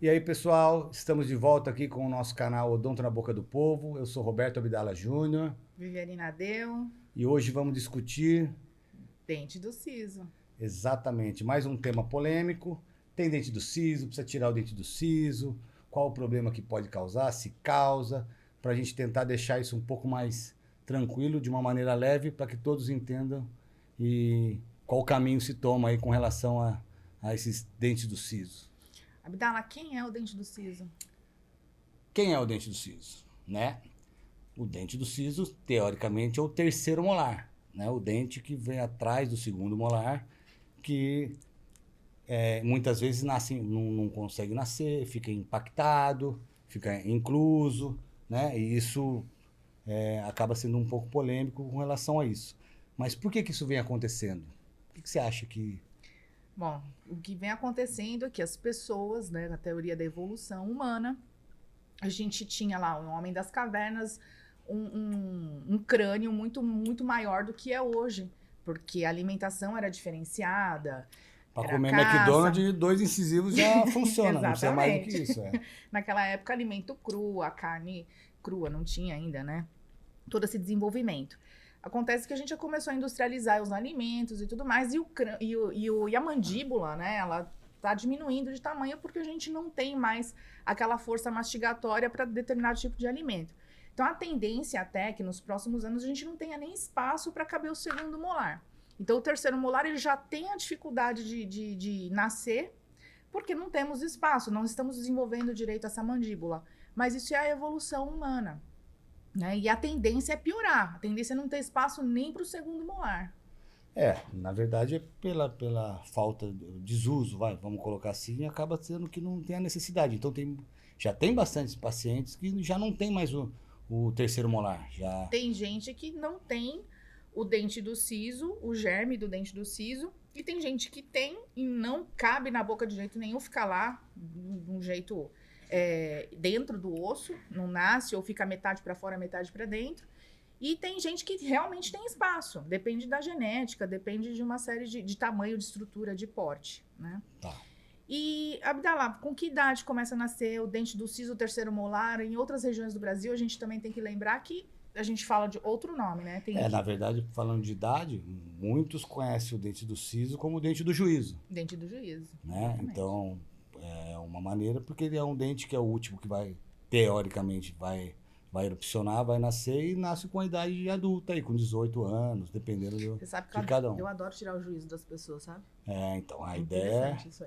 E aí, pessoal, estamos de volta aqui com o nosso canal Odonto na Boca do Povo. Eu sou Roberto Abdala Júnior Viviane Nadeu, e hoje vamos discutir dente do siso. exatamente mais um tema polêmico. Tem dente do siso, precisa tirar o dente do siso, qual o problema que pode causar, se causa, para a gente tentar deixar isso um pouco mais tranquilo, de uma maneira leve, para que todos entendam e qual caminho se toma aí com relação a esses dentes do siso. Abdala, quem é o dente do siso? Quem é o dente do siso, né? O dente do siso, teoricamente, é o terceiro molar, né? O dente que vem atrás do segundo molar, que muitas vezes nasce, não consegue nascer, fica impactado, fica incluso, né? E isso acaba sendo um pouco polêmico com relação a isso. Mas por que isso vem acontecendo? Por que você acha que... Bom, o que vem acontecendo é que as pessoas, né, na teoria da evolução humana, a gente tinha lá, o homem das cavernas, um crânio muito maior do que é hoje, porque a alimentação era diferenciada, Para era comer caça. McDonald's, 2 incisivos já funciona, não precisa mais do que Exatamente. isso. Naquela época, alimento cru, a carne crua, não tinha ainda, né? Todo esse desenvolvimento. Acontece que a gente já começou a industrializar os alimentos e tudo mais, e a mandíbula, né, ela tá diminuindo de tamanho porque a gente não tem mais aquela força mastigatória para determinado tipo de alimento. Então, a tendência até é que nos próximos anos a gente não tenha nem espaço para caber o segundo molar. Então, o terceiro molar ele já tem a dificuldade de nascer, porque não temos espaço, não estamos desenvolvendo direito essa mandíbula. Mas isso é a evolução humana. Né? E a tendência é piorar. A tendência é não ter espaço nem para o segundo molar. Na verdade é pela falta de desuso, vamos colocar assim, acaba sendo que não tem a necessidade. Então já tem bastantes pacientes que já não tem mais o terceiro molar. Já... Tem gente que não tem o dente do siso, o germe do dente do siso, e tem gente que tem e não cabe na boca de jeito nenhum, fica lá de um jeito dentro do osso, não nasce ou fica metade para fora, metade para dentro. E tem gente que realmente tem espaço, depende da genética, depende de uma série de tamanho, de estrutura, de porte, né? Tá. E, Abdala, com que idade começa a nascer o dente do siso, o terceiro molar? Em outras regiões do Brasil, a gente também tem que lembrar que a gente fala de outro nome, né? Na verdade, falando de idade, muitos conhecem o dente do siso como o dente do juízo. Dente do juízo. Né? Exatamente. Então, é uma maneira, porque ele é um dente que é o último que vai, teoricamente, vai erupcionar, vai nascer e nasce com a idade adulta, aí, com 18 anos, dependendo Você sabe que de cada um. eu adoro tirar o juízo das pessoas, sabe? Então, a ideia... Interessante isso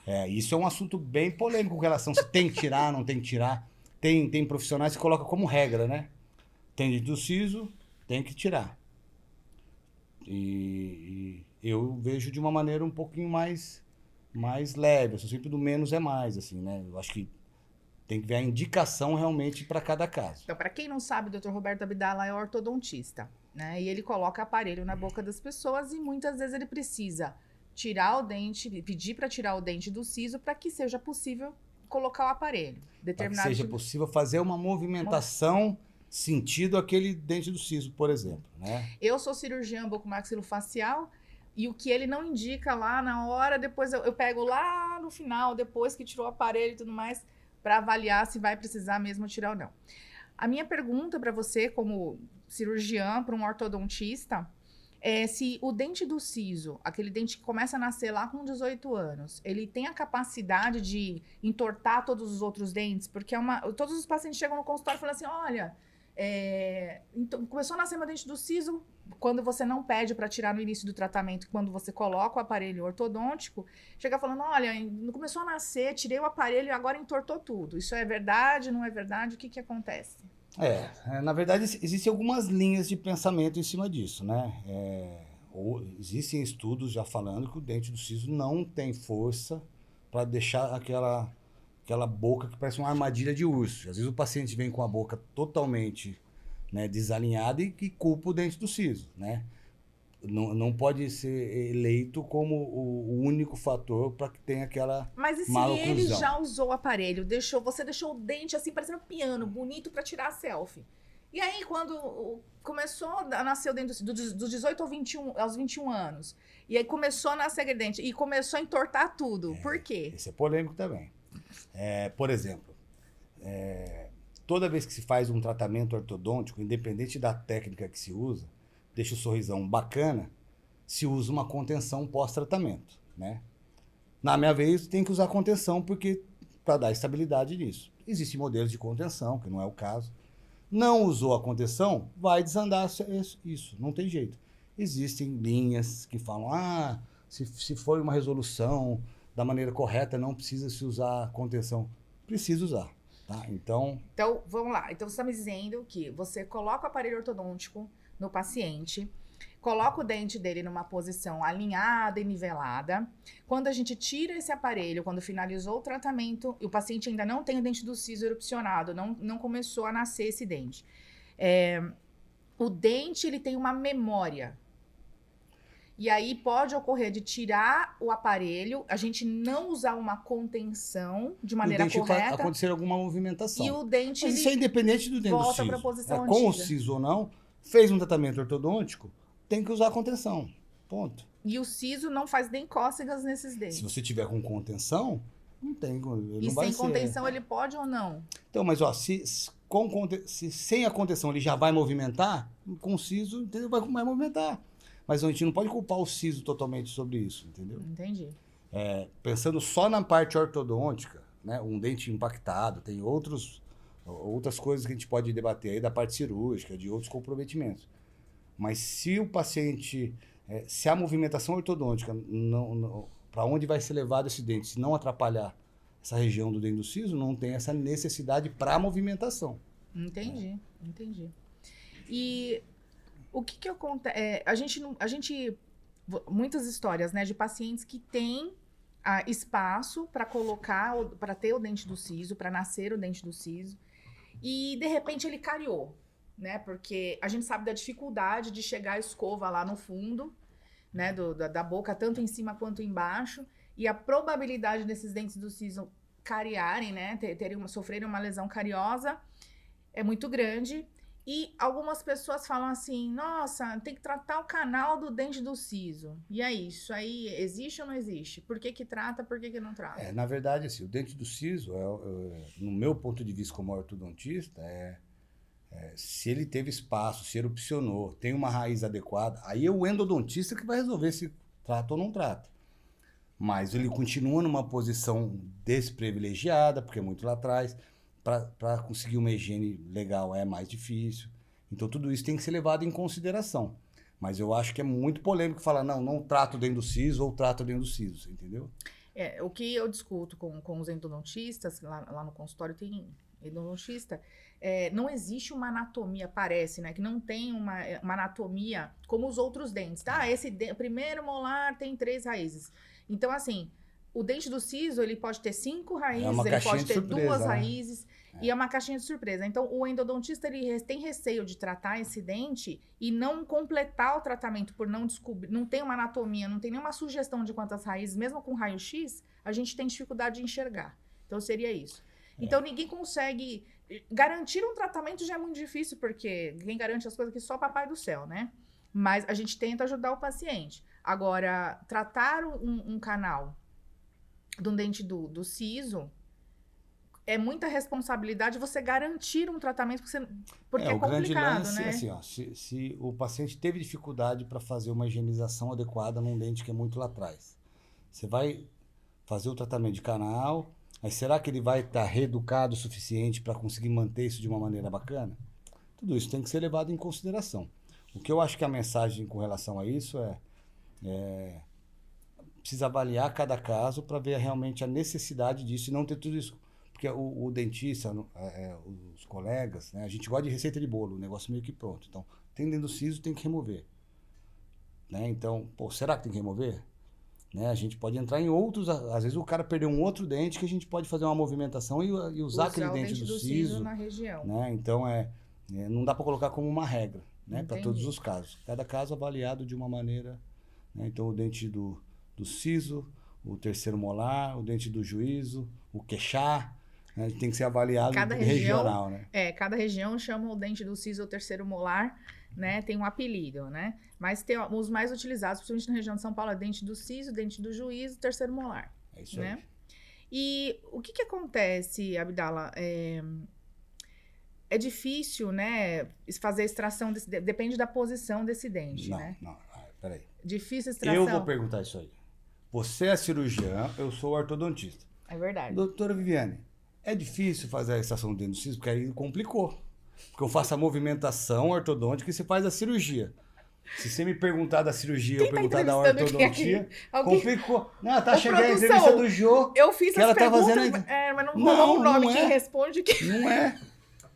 aí. Isso é um assunto bem polêmico com relação se tem que tirar, não tem que tirar. Tem profissionais que colocam como regra, né? Tem dente do siso, tem que tirar. E eu vejo de uma maneira um pouquinho mais leve. Eu sou sempre do menos é mais, assim, né? Eu acho que tem que ver a indicação realmente para cada caso. Então, para quem não sabe, o Dr. Roberto Abdala é ortodontista, né? E ele coloca aparelho na boca das pessoas e muitas vezes ele precisa tirar o dente, pedir para tirar o dente do siso para que seja possível colocar o aparelho. Para que seja possível fazer uma movimentação sentido aquele dente do siso, por exemplo, né? Eu sou cirurgiã bucomaxilofacial e o que ele não indica lá na hora, depois eu pego lá no final, depois que tirou o aparelho e tudo mais, para avaliar se vai precisar mesmo tirar ou não. A minha pergunta para você, como cirurgiã, para um ortodontista, é se o dente do siso, aquele dente que começa a nascer lá com 18 anos, ele tem a capacidade de entortar todos os outros dentes? Porque todos os pacientes chegam no consultório e falam assim, olha, então, começou a nascer meu dente do siso, quando você não pede para tirar no início do tratamento, quando você coloca o aparelho ortodôntico, chega falando, olha, começou a nascer, tirei o aparelho e agora entortou tudo. Isso é verdade, não é verdade? O que acontece? Na verdade, existem algumas linhas de pensamento em cima disso, né? Existem estudos já falando que o dente do siso não tem força para deixar aquela boca que parece uma armadilha de urso. Às vezes o paciente vem com a boca totalmente, né, desalinhada e culpa o dente do siso, né? Não pode ser eleito como o único fator para que tenha aquela Mas e se maloclusão. ele já usou o aparelho, você deixou o dente assim, parecendo um piano, bonito para tirar a selfie. E aí, quando começou a nascer o dente dos 18 aos 21 anos, e aí começou a nascer aquele dente, e começou a entortar tudo. Por quê? Esse é polêmico também. Por exemplo, toda vez que se faz um tratamento ortodôntico, independente da técnica que se usa, deixa o sorrisão bacana, se usa uma contenção pós-tratamento, né? Na minha vez, tem que usar contenção porque para dar estabilidade nisso. Existem modelos de contenção, que não é o caso. Não usou a contenção, vai desandar isso, não tem jeito. Existem linhas que falam, se foi uma resolução da maneira correta, não precisa se usar contenção. Precisa usar, tá? Então, vamos lá. Então, você está me dizendo que você coloca o aparelho ortodôntico no paciente, coloca o dente dele numa posição alinhada e nivelada. Quando a gente tira esse aparelho, quando finalizou o tratamento, e o paciente ainda não tem o dente do siso erupcionado, não começou a nascer esse dente. O dente, ele tem uma memória. E aí pode ocorrer de tirar o aparelho, a gente não usar uma contenção de maneira correta. Acontecer alguma movimentação. E o dente, mas isso é independente do dente do siso. volta para a posição com antiga. o siso ou não, fez um tratamento ortodôntico, tem que usar contenção. Ponto. E o siso não faz nem cócegas nesses dentes. Se você tiver com contenção, não tem. E não vai sem ser. contenção ele pode ou não? Então, mas ó, se sem a contenção ele já vai movimentar, com o siso, entendeu? Vai movimentar. Mas a gente não pode culpar o siso totalmente sobre isso, entendeu? Entendi. Pensando só na parte ortodôntica, né? Um dente impactado, tem outras coisas que a gente pode debater aí da parte cirúrgica, de outros comprometimentos. Mas se o paciente, se a movimentação ortodôntica, para onde vai ser levado esse dente, se não atrapalhar essa região do dente do siso, não tem essa necessidade para movimentação. Entendi. E o que acontece? Muitas histórias, né, de pacientes que têm espaço para colocar, para ter o dente do siso, para nascer o dente do siso, e de repente ele cariou, né? Porque a gente sabe da dificuldade de chegar a escova lá no fundo, né, da boca, tanto em cima quanto embaixo, e a probabilidade desses dentes do siso cariarem, né, sofrerem uma lesão cariosa é muito grande. E algumas pessoas falam assim, nossa, tem que tratar o canal do dente do siso. E aí, isso aí existe ou não existe? Por que trata, por que não trata? Na verdade, assim, o dente do siso, no meu ponto de vista como ortodontista, se ele teve espaço, se erupcionou, tem uma raiz adequada, aí é o endodontista que vai resolver se trata ou não trata. Mas ele continua numa posição desprivilegiada, porque é muito lá atrás. Para conseguir uma higiene legal é mais difícil. Então, tudo isso tem que ser levado em consideração. Mas eu acho que é muito polêmico falar, não trato dentro do siso ou trato dentro do siso, entendeu? O que eu discuto com os endodontistas, lá no consultório tem endodontista, não existe uma anatomia, parece, né? Que não tem uma anatomia como os outros dentes. Tá? Primeiro molar tem 3 raízes. Então, assim, o dente do siso, ele pode ter 5 raízes, ele pode ter surpresa, 2 raízes, e é uma caixinha de surpresa. Então, o endodontista, ele tem receio de tratar esse dente e não completar o tratamento por não descobrir, não tem uma anatomia, não tem nenhuma sugestão de quantas raízes, mesmo com raio-x, a gente tem dificuldade de enxergar. Então, seria isso. Então, ninguém consegue... Garantir um tratamento já é muito difícil, porque quem garante as coisas aqui é só Papai do Céu, né? Mas a gente tenta ajudar o paciente. Agora, tratar um canal de um dente do siso, é muita responsabilidade você garantir um tratamento, porque é complicado, grande lance, né? Assim, ó, se o paciente teve dificuldade para fazer uma higienização adequada num dente que é muito lá atrás, você vai fazer o tratamento de canal, mas será que ele vai estar reeducado o suficiente para conseguir manter isso de uma maneira bacana? Tudo isso tem que ser levado em consideração. O que eu acho que a mensagem com relação a isso precisa avaliar cada caso para ver realmente a necessidade disso e não ter tudo isso. Porque o dentista, os colegas, né, a gente gosta de receita de bolo, o negócio meio que pronto. Então, tem dentro do siso, tem que remover. Né? Então, será que tem que remover? Né? A gente pode entrar em outros, às vezes o cara perdeu um outro dente que a gente pode fazer uma movimentação e usar aquele dente do siso na região. Né? Então, não dá para colocar como uma regra, né, para todos os casos. Cada caso avaliado de uma maneira. Né? Então, o dente do siso, o terceiro molar, o dente do juízo, o queixá, né? Tem que ser avaliado regional, né? Cada região chama o dente do siso ou terceiro molar, né? Tem um apelido, né? Mas tem os mais utilizados, principalmente na região de São Paulo, é dente do siso, dente do juízo, terceiro molar. É isso né? aí. E o que acontece, Abdala? É difícil, né, fazer a extração desse dente. Depende da posição desse dente, né? Não, peraí. Difícil a extração. Eu vou perguntar isso aí. Você é cirurgião, eu sou ortodontista. É verdade. Doutora Viviane, é difícil fazer a extração do dente do siso, porque aí complicou. Porque eu faço a movimentação ortodôntica e você faz a cirurgia. Se você me perguntar da cirurgia, Quem eu tá perguntar da entrevistando quem ortodontia, aqui? Alguém? complicou. Não, tá Ô, chegando a produção, entrevista do Jô. Eu fiz que as ela tá perguntas, fazendo... mas não Não, rolou o nome. não Quem é. responde que... Não é.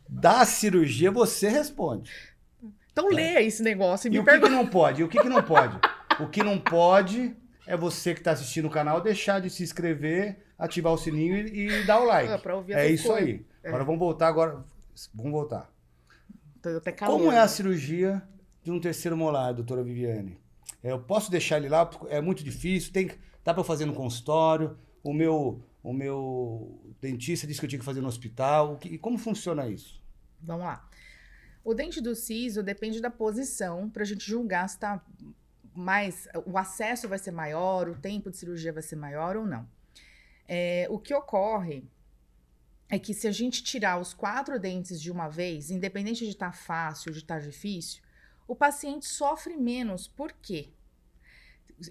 Da cirurgia, você responde. Então lê esse negócio e E me o que pergunta. não pode? E o que não pode? O que não pode é você que está assistindo o canal deixar de se inscrever, ativar o sininho e dar o like. Pra ouvir É essas isso coisas. aí. Agora vamos voltar agora. Vamos voltar. Tô até calor, Como é a né? cirurgia de um terceiro molar, doutora Viviane? Eu posso deixar ele lá? É muito difícil? Dá para fazer no consultório? O meu dentista disse que eu tinha que fazer no hospital. E como funciona isso? Vamos lá. O dente do siso depende da posição pra gente julgar se tá mais... O acesso vai ser maior, o tempo de cirurgia vai ser maior ou não. O que ocorre é que se a gente tirar os 4 dentes de uma vez, independente de estar fácil ou de estar difícil, o paciente sofre menos. Por quê?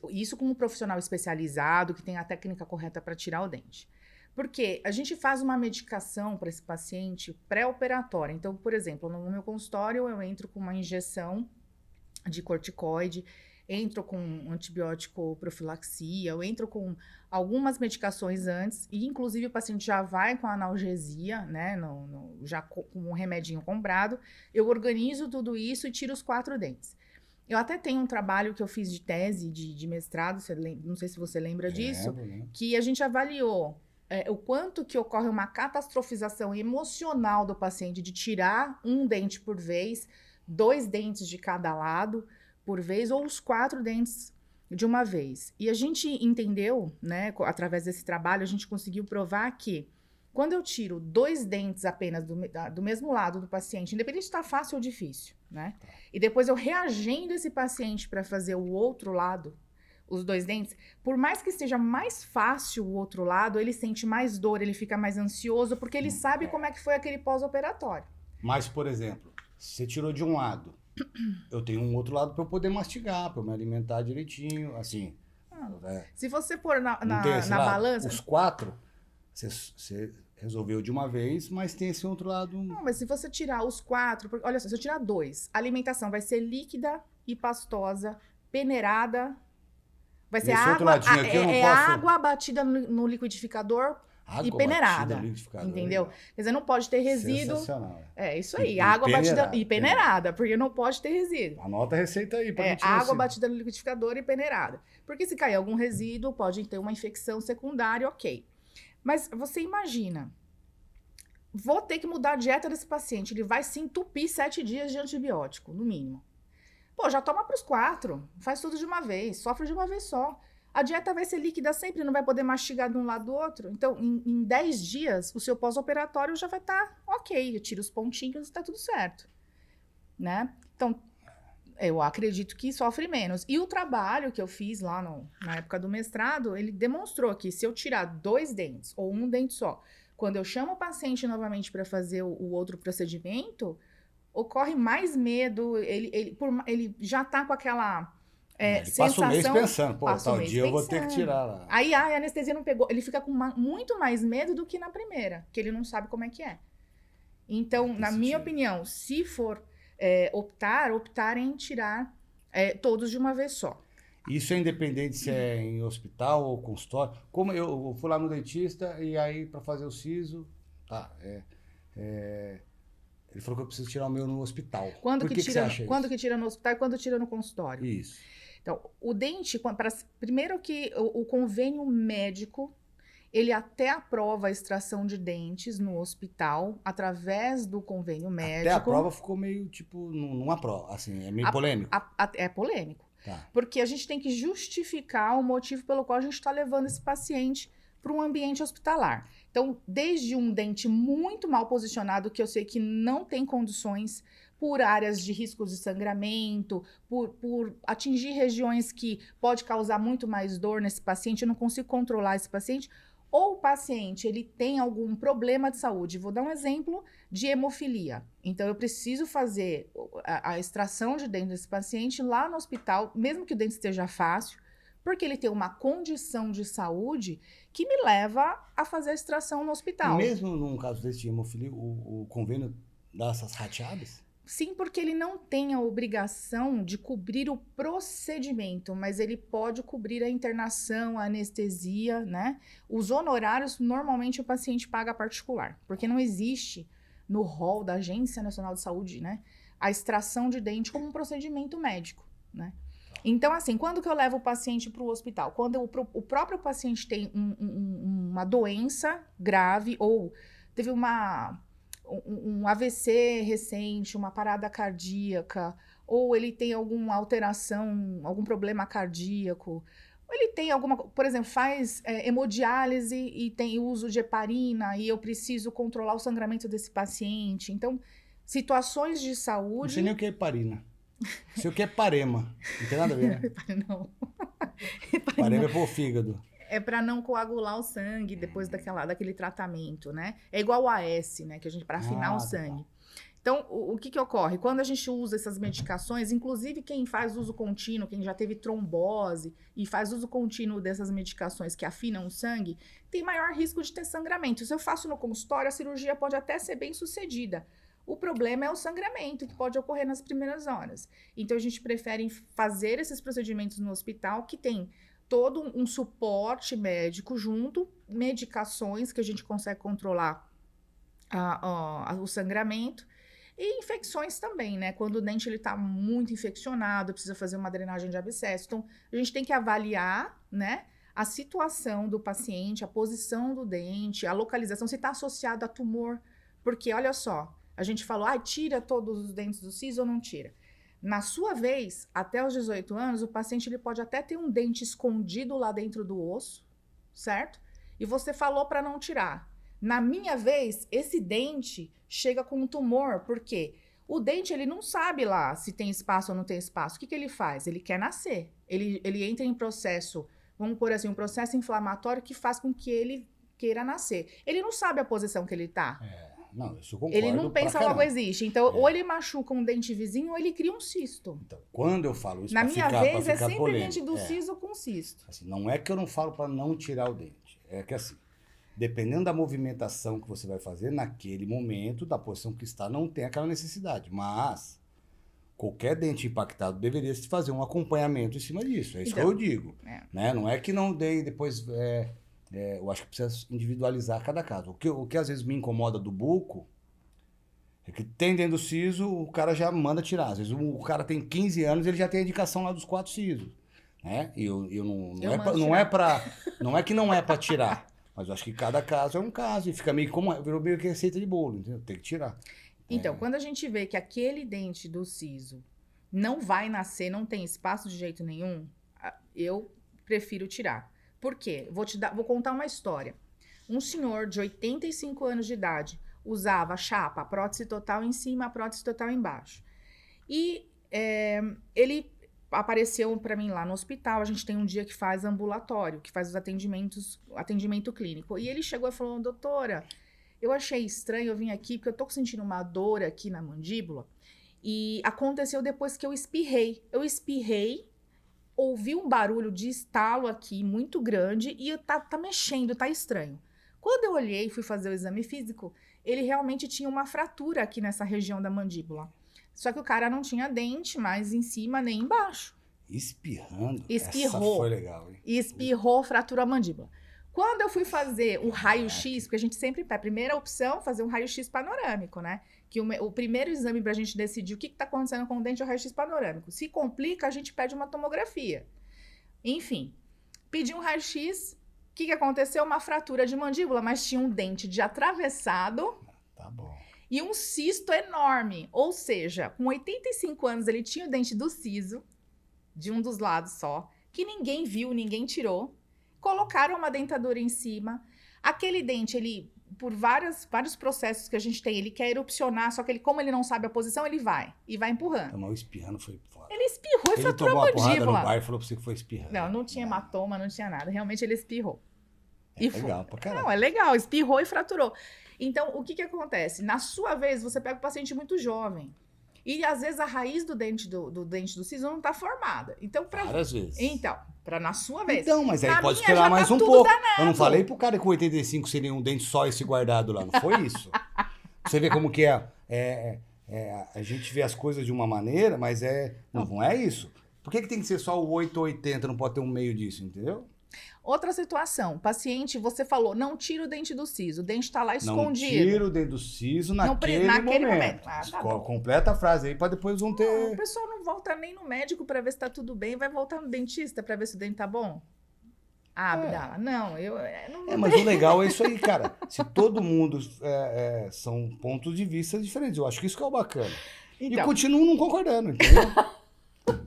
Isso com um profissional especializado que tem a técnica correta para tirar o dente. Porque a gente faz uma medicação para esse paciente pré-operatória. Então, por exemplo, no meu consultório eu entro com uma injeção de corticoide, entro com antibiótico profilaxia, eu entro com algumas medicações antes, e inclusive o paciente já vai com analgesia, né, já com um remedinho comprado. Eu organizo tudo isso e tiro os 4 dentes. Eu até tenho um trabalho que eu fiz de tese, de mestrado, não sei se você lembra disso, Né? que a gente avaliou o quanto que ocorre uma catastrofização emocional do paciente de tirar um dente por vez, 2 dentes de cada lado por vez, ou os 4 dentes de uma vez. E a gente entendeu, né, através desse trabalho, a gente conseguiu provar que quando eu tiro 2 dentes apenas do mesmo lado do paciente, independente se está fácil ou difícil, né? E depois eu reagendo esse paciente para fazer o outro lado, os 2 dentes, por mais que seja mais fácil o outro lado, ele sente mais dor, ele fica mais ansioso, porque ele sabe como é que foi aquele pós-operatório. Mas, por exemplo, se você tirou de um lado, eu tenho um outro lado para eu poder mastigar, para eu me alimentar direitinho, assim. Se você for na Não tem esse lado? balança... Os 4, você resolveu de uma vez, mas tem esse outro lado. Não, mas se você tirar os 4... Olha só, se eu tirar 2, a alimentação vai ser líquida e pastosa, peneirada... Vai ser Esse outro água, ladinho aqui eu não posso... água batida no liquidificador e peneirada, entendeu? Quer dizer, não pode ter resíduo. Sensacional. É isso aí, E água peneirada, batida e peneirada, porque não pode ter resíduo. Anota a receita aí. Pra gente Água batida no liquidificador e peneirada. Porque se cair algum resíduo, pode ter uma infecção secundária, ok. Mas você imagina, vou ter que mudar a dieta desse paciente, ele vai se entupir 7 dias de antibiótico, no mínimo. Pô, já toma pros 4, faz tudo de uma vez, sofre de uma vez só. A dieta vai ser líquida sempre, não vai poder mastigar de um lado do outro. Então, em 10 dias, o seu pós-operatório já vai estar ok, tira os pontinhos e tá tudo certo, né? Então, eu acredito que sofre menos. E o trabalho que eu fiz lá na época do mestrado, ele demonstrou que se eu tirar 2 dentes ou um dente só, quando eu chamo o paciente novamente para fazer o outro procedimento, ocorre mais medo, ele já tá com aquela sensação... Passa o mês pensando, pô, tal dia eu vou ter que tirar lá. Aí a anestesia não pegou, ele fica com muito mais medo do que na primeira, que ele não sabe como é que é. Então, na minha opinião, se for optar em tirar todos de uma vez só. Isso é independente se é em hospital ou consultório. Como eu fui lá no dentista e aí para fazer o siso, ele falou que eu preciso tirar o meu no hospital. Quando que você acha isso? Quando que tira no hospital e quando tira no consultório? Isso. Então, o dente, primeiro que o convênio médico, ele até aprova a extração de dentes no hospital, através do convênio médico. Até a prova ficou meio, tipo, numa prova, assim, é meio polêmico. É polêmico. Tá. Porque a gente tem que justificar o motivo pelo qual a gente está levando esse paciente para um ambiente hospitalar. Então, desde um dente muito mal posicionado, que eu sei que não tem condições, por áreas de risco de sangramento, por atingir regiões que pode causar muito mais dor nesse paciente, eu não consigo controlar esse paciente, Ou o paciente ele tem algum problema de saúde. Vou dar um exemplo de hemofilia. Então, eu preciso fazer a extração de dente desse paciente lá no hospital, mesmo que o dente esteja fácil, porque ele tem uma condição de saúde que me leva a fazer a extração no hospital. Mesmo num caso desse de hemofilia, o convênio dá essas rateadas? Sim, porque ele não tem a obrigação de cobrir o procedimento, mas ele pode cobrir a internação, a anestesia, né? Os honorários, normalmente, o paciente paga particular, porque não existe no rol da Agência Nacional de Saúde, né, a extração de dente como um procedimento médico, né? Então, assim, quando que eu levo o paciente para o hospital? Quando o próprio paciente tem uma doença grave ou teve um AVC recente, uma parada cardíaca, ou ele tem alguma alteração, algum problema cardíaco, ou ele tem alguma, por exemplo, faz hemodiálise e tem uso de heparina e eu preciso controlar o sangramento desse paciente. Então, situações de saúde... Não sei nem o que é heparina. Sei o que é parema. Não tem nada a ver, né? Não. Parema é pro fígado. É para não coagular o sangue depois daquele tratamento, né? É igual o AS, né? Que a gente para afinar o sangue. Então, o que ocorre? Quando a gente usa essas medicações, inclusive quem faz uso contínuo, quem já teve trombose e faz uso contínuo dessas medicações que afinam o sangue, tem maior risco de ter sangramento. Se eu faço no consultório, a cirurgia pode até ser bem sucedida. O problema é o sangramento, que pode ocorrer nas primeiras horas. Então, a gente prefere fazer esses procedimentos no hospital, que tem todo um suporte médico junto, medicações que a gente consegue controlar o sangramento, e infecções também, né? Quando o dente está muito infeccionado, precisa fazer uma drenagem de abscesso. Então, a gente tem que avaliar, né, a situação do paciente, a posição do dente, a localização, se está associado a tumor. Porque, olha só, a gente falou, tira todos os dentes do siso ou não tira? Na sua vez, até os 18 anos, o paciente ele pode até ter um dente escondido lá dentro do osso, certo? E você falou para não tirar. Na minha vez, esse dente chega com um tumor, porque o dente ele não sabe lá se tem espaço ou não tem espaço. O que ele faz? Ele quer nascer. Ele entra em processo, vamos pôr assim, um processo inflamatório que faz com que ele queira nascer. Ele não sabe a posição que ele está. Não, isso eu concordo. Ele não pensa logo existe. Então, ou ele machuca um dente vizinho, ou ele cria um cisto. Então, quando eu falo isso, na minha vez, é sempre polêmico, dente do siso com cisto. Assim, não é que eu não falo para não tirar o dente. É que assim, dependendo da movimentação que você vai fazer, naquele momento, da posição que está, não tem aquela necessidade. Mas qualquer dente impactado deveria se fazer um acompanhamento em cima disso. É isso então, que eu digo. Né? Não é que não dei depois... eu acho que precisa individualizar cada caso. O que às vezes me incomoda do buco é que tem dentro do siso, o cara já manda tirar. Às vezes o cara tem 15 anos, ele já tem a indicação lá dos 4 sisos. Né? E não é que não é para tirar, mas eu acho que cada caso é um caso. E fica virou meio que receita de bolo, entendeu? Tem que tirar. Então, quando a gente vê que aquele dente do siso não vai nascer, não tem espaço de jeito nenhum, eu prefiro tirar. Por quê? Vou contar uma história. Um senhor de 85 anos de idade usava chapa, prótese total em cima, prótese total embaixo. E ele apareceu para mim lá no hospital. A gente tem um dia que faz ambulatório, que faz os atendimento clínico. E ele chegou e falou, doutora, eu achei estranho, eu vim aqui porque eu tô sentindo uma dor aqui na mandíbula. E aconteceu depois que eu espirrei. Eu espirrei, ouvi um barulho de estalo aqui muito grande e tá mexendo, tá estranho. Quando eu olhei e fui fazer o exame físico, ele realmente tinha uma fratura aqui nessa região da mandíbula. Só que o cara não tinha dente mais em cima nem embaixo. Espirrando? Espirrou. Essa foi legal, hein? Espirrou, fraturou a mandíbula. Quando eu fui fazer o raio-x, porque a gente sempre pede, a primeira opção, fazer um raio-x panorâmico, né? Que o primeiro exame pra gente decidir o que tá acontecendo com o dente é o raio-x panorâmico. Se complica, a gente pede uma tomografia. Enfim, pedi um raio-x, o que aconteceu? Uma fratura de mandíbula, mas tinha um dente de atravessado. Tá bom. E um cisto enorme. Ou seja, com 85 anos, ele tinha o dente do siso, de um dos lados só, que ninguém viu, ninguém tirou. Colocaram uma dentadura em cima. Aquele dente, ele, por vários processos que a gente tem, ele quer erupcionar, só que como ele não sabe a posição, ele vai. E vai empurrando. Então, mas o espirrando foi foda. Ele espirrou e fraturou a mandíbula. Ele tomou uma porrada no bar e falou pra você que foi espirrando. Não tinha hematoma, não tinha nada. Realmente ele espirrou. E legal pra caralho. Não, é legal, espirrou e fraturou. Então, o que acontece? Na sua vez, você pega um paciente muito jovem. E, às vezes, a raiz do dente do siso não tá formada. Então, Várias vezes. Então, na sua vez. Então, mas aí Na pode minha esperar já mais tá um tudo pouco. danado. Eu não falei pro cara que com 85 seria um dente só esse guardado lá. Não foi isso. Você vê como que a gente vê as coisas de uma maneira, mas não é isso. Por que tem que ser só o 8 ou 80? Não pode ter um meio disso, entendeu? Outra situação, paciente, você falou, não tira o dente do siso, o dente tá lá escondido. Não tira o dente do siso naquele momento. Ah, tá Completa a frase aí para depois não ter... Não, o pessoal não volta nem no médico para ver se tá tudo bem, vai voltar no dentista para ver se o dente tá bom? Ah, Abdala, não, não mas o legal é isso aí, cara. Se todo mundo são pontos de vista diferentes, eu acho que isso que é o bacana. Então, e continuo não concordando, entendeu?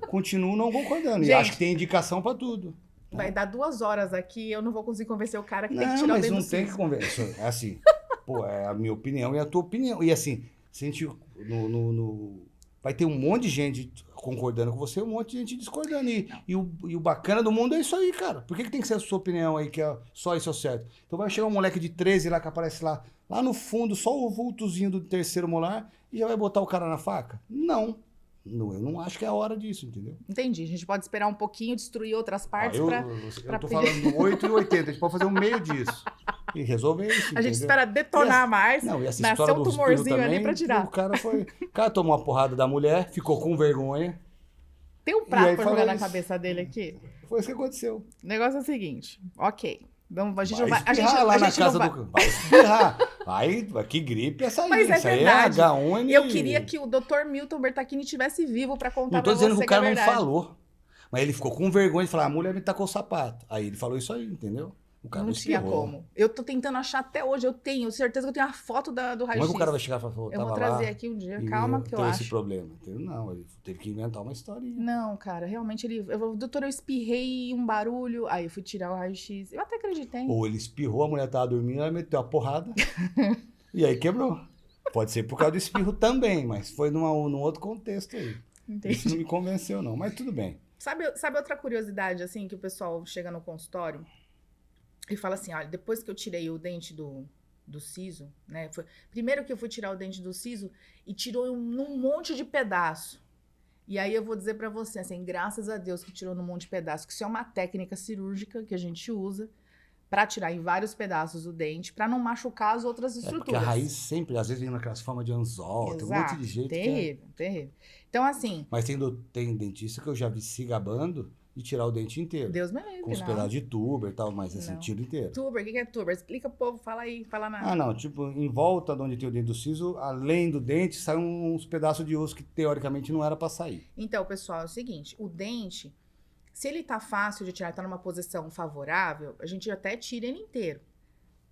Continuo não concordando. Gente, e acho que tem indicação para tudo. Vai dar 2 horas aqui, eu não vou conseguir convencer o cara que tem que tirar o dente do siso. Mas não tem que conversar. É assim, pô, é a minha opinião e a tua opinião. E assim, se a gente vai ter um monte de gente concordando com você, um monte de gente discordando. E o bacana do mundo é isso aí, cara. Por que tem que ser a sua opinião aí, que é só isso é o certo? Então vai chegar um moleque de 13 lá que aparece lá no fundo, só o vultozinho do terceiro molar, e já vai botar o cara na faca? Não. Eu não acho que é a hora disso, entendeu? Entendi. A gente pode esperar um pouquinho, destruir outras partes eu tô falando do 8 e 80. A gente pode fazer um meio disso. E resolver isso, entendeu? A gente espera detonar mais, não, e essa nascer história um do tumorzinho também, ali pra tirar. O cara tomou uma porrada da mulher, ficou com vergonha. Tem um prato pra jogar na cabeça dele aqui? Foi isso que aconteceu. O negócio é o seguinte, ok. Então, a gente vai espirrar. Que gripe essa aí. Mas é verdade. Aí é H1N1. Eu queria que o Dr. Milton Bertacchini estivesse vivo pra contar pra você. Não tô dizendo que o cara não falou. Mas ele ficou com vergonha de falar, a mulher me tacou o sapato. Aí ele falou isso aí, entendeu? O cara não tinha como. Eu tô tentando achar até hoje, eu tenho certeza que eu tenho a foto do raio-x. Como é que o cara vai chegar e falar, eu vou trazer aqui um dia, calma que eu acho. Esse problema. Não, ele teve que inventar uma historinha. Não, cara, realmente doutor, eu espirrei um barulho, aí eu fui tirar o raio-x. Eu até acreditei. Ou ele espirrou, a mulher tava dormindo, ela meteu a porrada e aí quebrou. Pode ser por causa do espirro também, mas foi num outro contexto aí. Entendi. Isso não me convenceu não, mas tudo bem. Sabe outra curiosidade, assim, que o pessoal chega no consultório e fala assim, olha, depois que eu tirei o dente do siso, né, primeiro que eu fui tirar o dente do siso e tirou num monte de pedaço. E aí eu vou dizer pra você, assim, graças a Deus que tirou num monte de pedaço, que isso é uma técnica cirúrgica que a gente usa pra tirar em vários pedaços o dente, pra não machucar as outras estruturas. Porque a raiz sempre, às vezes, vem naquelas formas de anzol, tem um monte de jeito terrível. Então, assim... Mas tem dentista que eu já vi se gabando de tirar o dente inteiro. Deus me livre, com os pedaços de tuber e tal, mas assim, tiro inteiro. Tuber, o que é tuber? Explica pro povo, fala aí, fala na... não, tipo, em volta de onde tem o dente do siso, além do dente, saem uns pedaços de osso que teoricamente não era pra sair. Então, pessoal, é o seguinte, o dente, se ele tá fácil de tirar, tá numa posição favorável, a gente até tira ele inteiro,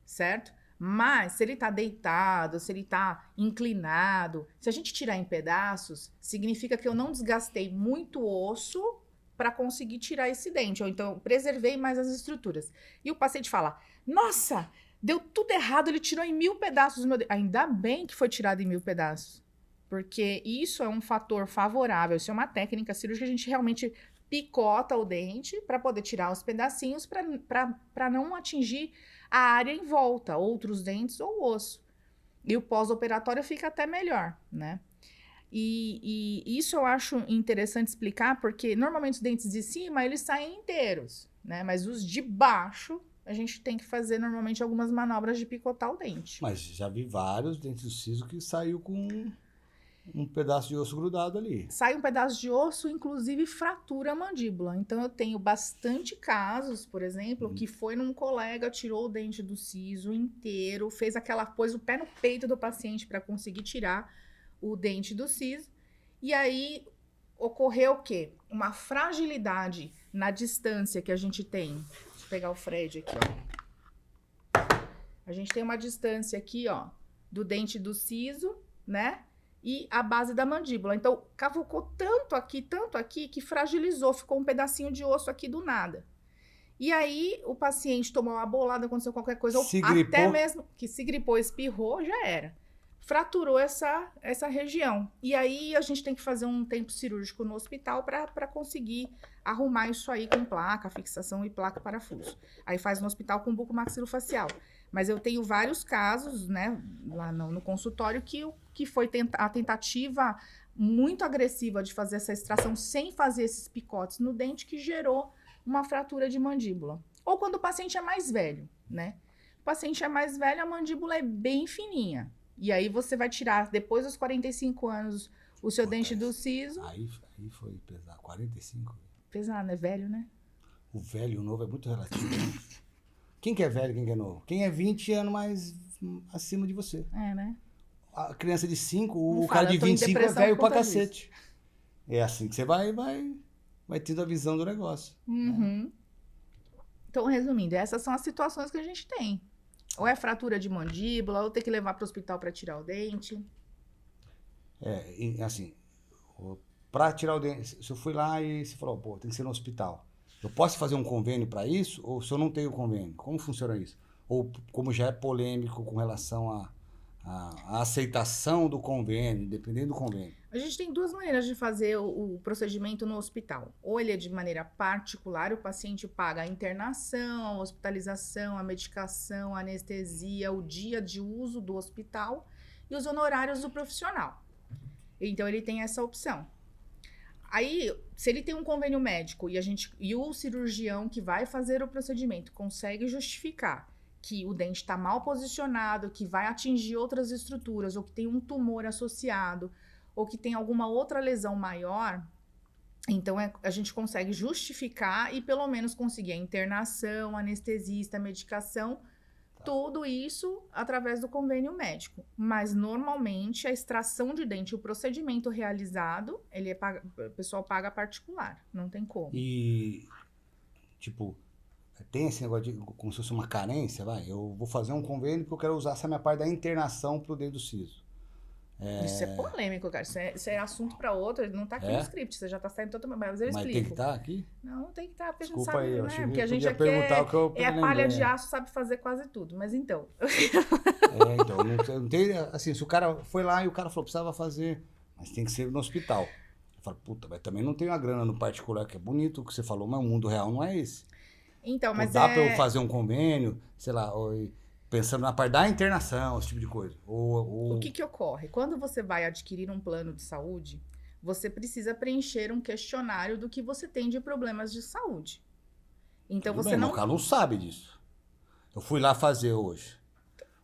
certo? Mas se ele tá deitado, se ele tá inclinado, se a gente tirar em pedaços, significa que eu não desgastei muito osso para conseguir tirar esse dente, ou então preservei mais as estruturas. E o paciente fala, nossa, deu tudo errado, ele tirou em 1000 pedaços o meu dente. Ainda bem que foi tirado em 1000 pedaços, porque isso é um fator favorável, isso é uma técnica cirúrgica, a gente realmente picota o dente para poder tirar os pedacinhos para não atingir a área em volta, outros dentes ou osso. E o pós-operatório fica até melhor, né? E isso eu acho interessante explicar, porque normalmente os dentes de cima, eles saem inteiros, né? Mas os de baixo, a gente tem que fazer normalmente algumas manobras de picotar o dente. Mas já vi vários dentes do siso que saiu com um pedaço de osso grudado ali. Sai um pedaço de osso, inclusive fratura a mandíbula. Então eu tenho bastante casos, por exemplo, que foi num colega, tirou o dente do siso inteiro, pôs o pé no peito do paciente para conseguir tirar o dente do siso, e aí ocorreu o quê? Uma fragilidade na distância que a gente tem. Deixa eu pegar o Fred aqui, ó. A gente tem uma distância aqui, ó, do dente do siso, né? E a base da mandíbula. Então, cavucou tanto aqui, que fragilizou, ficou um pedacinho de osso aqui do nada. E aí, o paciente tomou uma bolada, aconteceu qualquer coisa, ou até mesmo que se gripou, espirrou, já era. fraturou essa região. E aí a gente tem que fazer um tempo cirúrgico no hospital para conseguir arrumar isso aí com placa, fixação e placa parafuso. Aí faz no hospital com bucomaxilofacial. Mas eu tenho vários casos, né, lá no consultório que foi a tentativa muito agressiva de fazer essa extração sem fazer esses picotes no dente que gerou uma fratura de mandíbula. Ou quando o paciente é mais velho, né? O paciente é mais velho, a mandíbula é bem fininha. E aí você vai tirar, depois dos 45 anos, o seu dente do siso. Aí foi pesar, 45. Pesado, né? Velho, né? O velho e o novo é muito relativo. Quem que é velho, quem que é novo? Quem é 20 anos mais acima de você. É, né? A criança de 5, Não o cara fala, de eu tô em 25 é depressão velho por pra conta cacete. É assim que você vai tendo a visão do negócio. Uhum. Então, resumindo, essas são as situações que a gente tem. Ou é fratura de mandíbula, ou tem que levar para o hospital para tirar o dente. Assim, pra tirar o dente, se eu fui lá e você falou, pô, tem que ser no hospital. Eu posso fazer um convênio para isso? Ou se eu não tenho convênio? Como funciona isso? Ou como já é polêmico com relação à aceitação do convênio, dependendo do convênio. A gente tem duas maneiras de fazer o procedimento no hospital. Ou ele é de maneira particular, o paciente paga a internação, a hospitalização, a medicação, a anestesia, o dia de uso do hospital e os honorários do profissional. Então, ele tem essa opção. Aí, se ele tem um convênio médico e o cirurgião que vai fazer o procedimento consegue justificar que o dente está mal posicionado, que vai atingir outras estruturas, ou que tem um tumor associado, ou que tem alguma outra lesão maior, então a gente consegue justificar e pelo menos conseguir a internação, anestesista, medicação, tudo isso através do convênio médico. Mas normalmente a extração de dente, o procedimento realizado, o pessoal paga particular, não tem como. E, tipo, tem esse negócio de como se fosse uma carência, eu vou fazer um convênio porque eu quero usar essa minha parte da internação pro dentro do siso. Isso é polêmico, cara. Isso é assunto para outro. Não tá aqui no script. Você já tá saindo totalmente. Mas eu explico. Mas tem que estar aqui? Não, não tem que estar. Porque Desculpa a gente sabe, aí, né? Porque a gente aqui perguntar o que eu é palha de aço, sabe fazer quase tudo. Mas então. Então, não tem. Assim, se o cara foi lá e o cara falou, precisava fazer, mas tem que ser no hospital. Eu falo, puta, mas também não tem uma grana no particular, que é bonito o que você falou, mas o mundo real não é esse. Então, mas dá pra eu fazer um convênio, sei lá, pensando na parte da internação, esse tipo de coisa. O que ocorre? Quando você vai adquirir um plano de saúde, você precisa preencher um questionário do que você tem de problemas de saúde. Então, Tudo você bem, não... mas o cara não sabe disso. Eu fui lá fazer hoje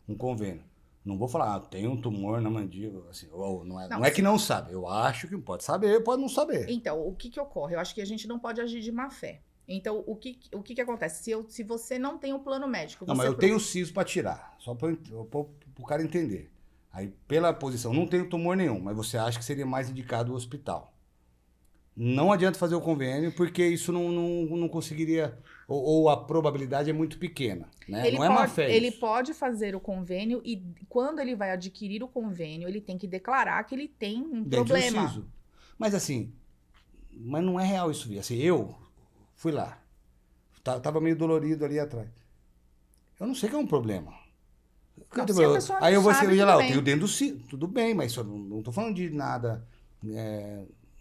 um convênio. Não vou falar, tem um tumor na mandíbula, assim, não é que não sabe. Eu acho que pode saber, pode não saber. Então, o que ocorre? Eu acho que a gente não pode agir de má fé. Então, o que acontece? Se você não tem um plano médico... Não, mas eu tenho o siso para tirar, só para o cara entender. Aí, pela posição, não tenho tumor nenhum, mas você acha que seria mais indicado o hospital. Não adianta fazer o convênio, porque isso não conseguiria... Ou a probabilidade é muito pequena, né? Não é má fé Ele isso. pode fazer o convênio e quando ele vai adquirir o convênio, ele tem que declarar que ele tem um Dentro problema. do siso. Mas assim, mas não é real isso, Vi. Assim, eu fui lá, tava meio dolorido ali atrás. Eu não sei que é um problema. Não, se a pessoa não Aí eu vou sabe, assim, tudo lá, eu bem. tenho dentro do siso, tudo bem, mas eu não tô falando de nada...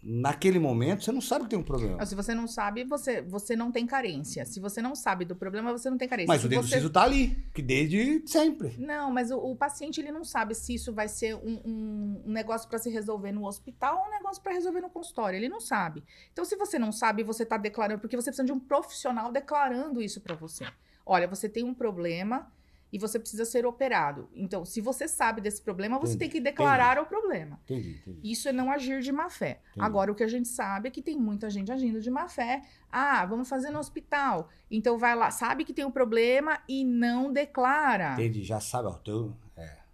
naquele momento, você não sabe que tem um problema. Não, se você não sabe, você não tem carência. Se você não sabe do problema, você não tem carência. Mas se o dentro do você... siso tá ali, que desde sempre. Não, mas o paciente ele não sabe se isso vai ser um negócio para se resolver no hospital ou um negócio para resolver no consultório. Ele não sabe. Então, se você não sabe, você está declarando, porque você precisa de um profissional declarando isso para você. Olha, você tem um problema e você precisa ser operado. Então, se você sabe desse problema, você tem que declarar o problema. Entendi. Isso é não agir de má fé. Entendi. Agora, o que a gente sabe é que tem muita gente agindo de má fé. Ah, vamos fazer no hospital. Então, vai lá, sabe que tem um problema e não declara. Entendi, já sabe.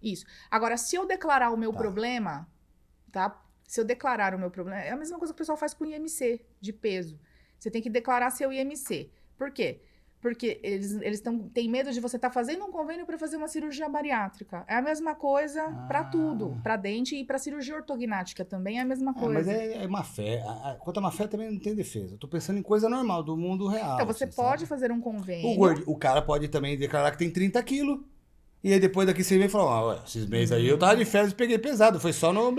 Isso. Agora, se eu declarar o meu problema, tá? Se eu declarar o meu problema, é a mesma coisa que o pessoal faz com o IMC de peso. Você tem que declarar seu IMC. Por quê? Porque eles têm medo de você estar fazendo um convênio para fazer uma cirurgia bariátrica. É a mesma coisa para tudo. Para dente e para cirurgia ortognática também é a mesma coisa. Mas é má fé. Quanto a má fé também não tem defesa. Eu tô pensando em coisa normal, do mundo real. Então, você assim, pode sabe? fazer um convênio. O cara pode também declarar que tem 30 quilos. E aí depois daqui você vem e fala, ué, esses meses aí eu tava de férias e peguei pesado, foi só no...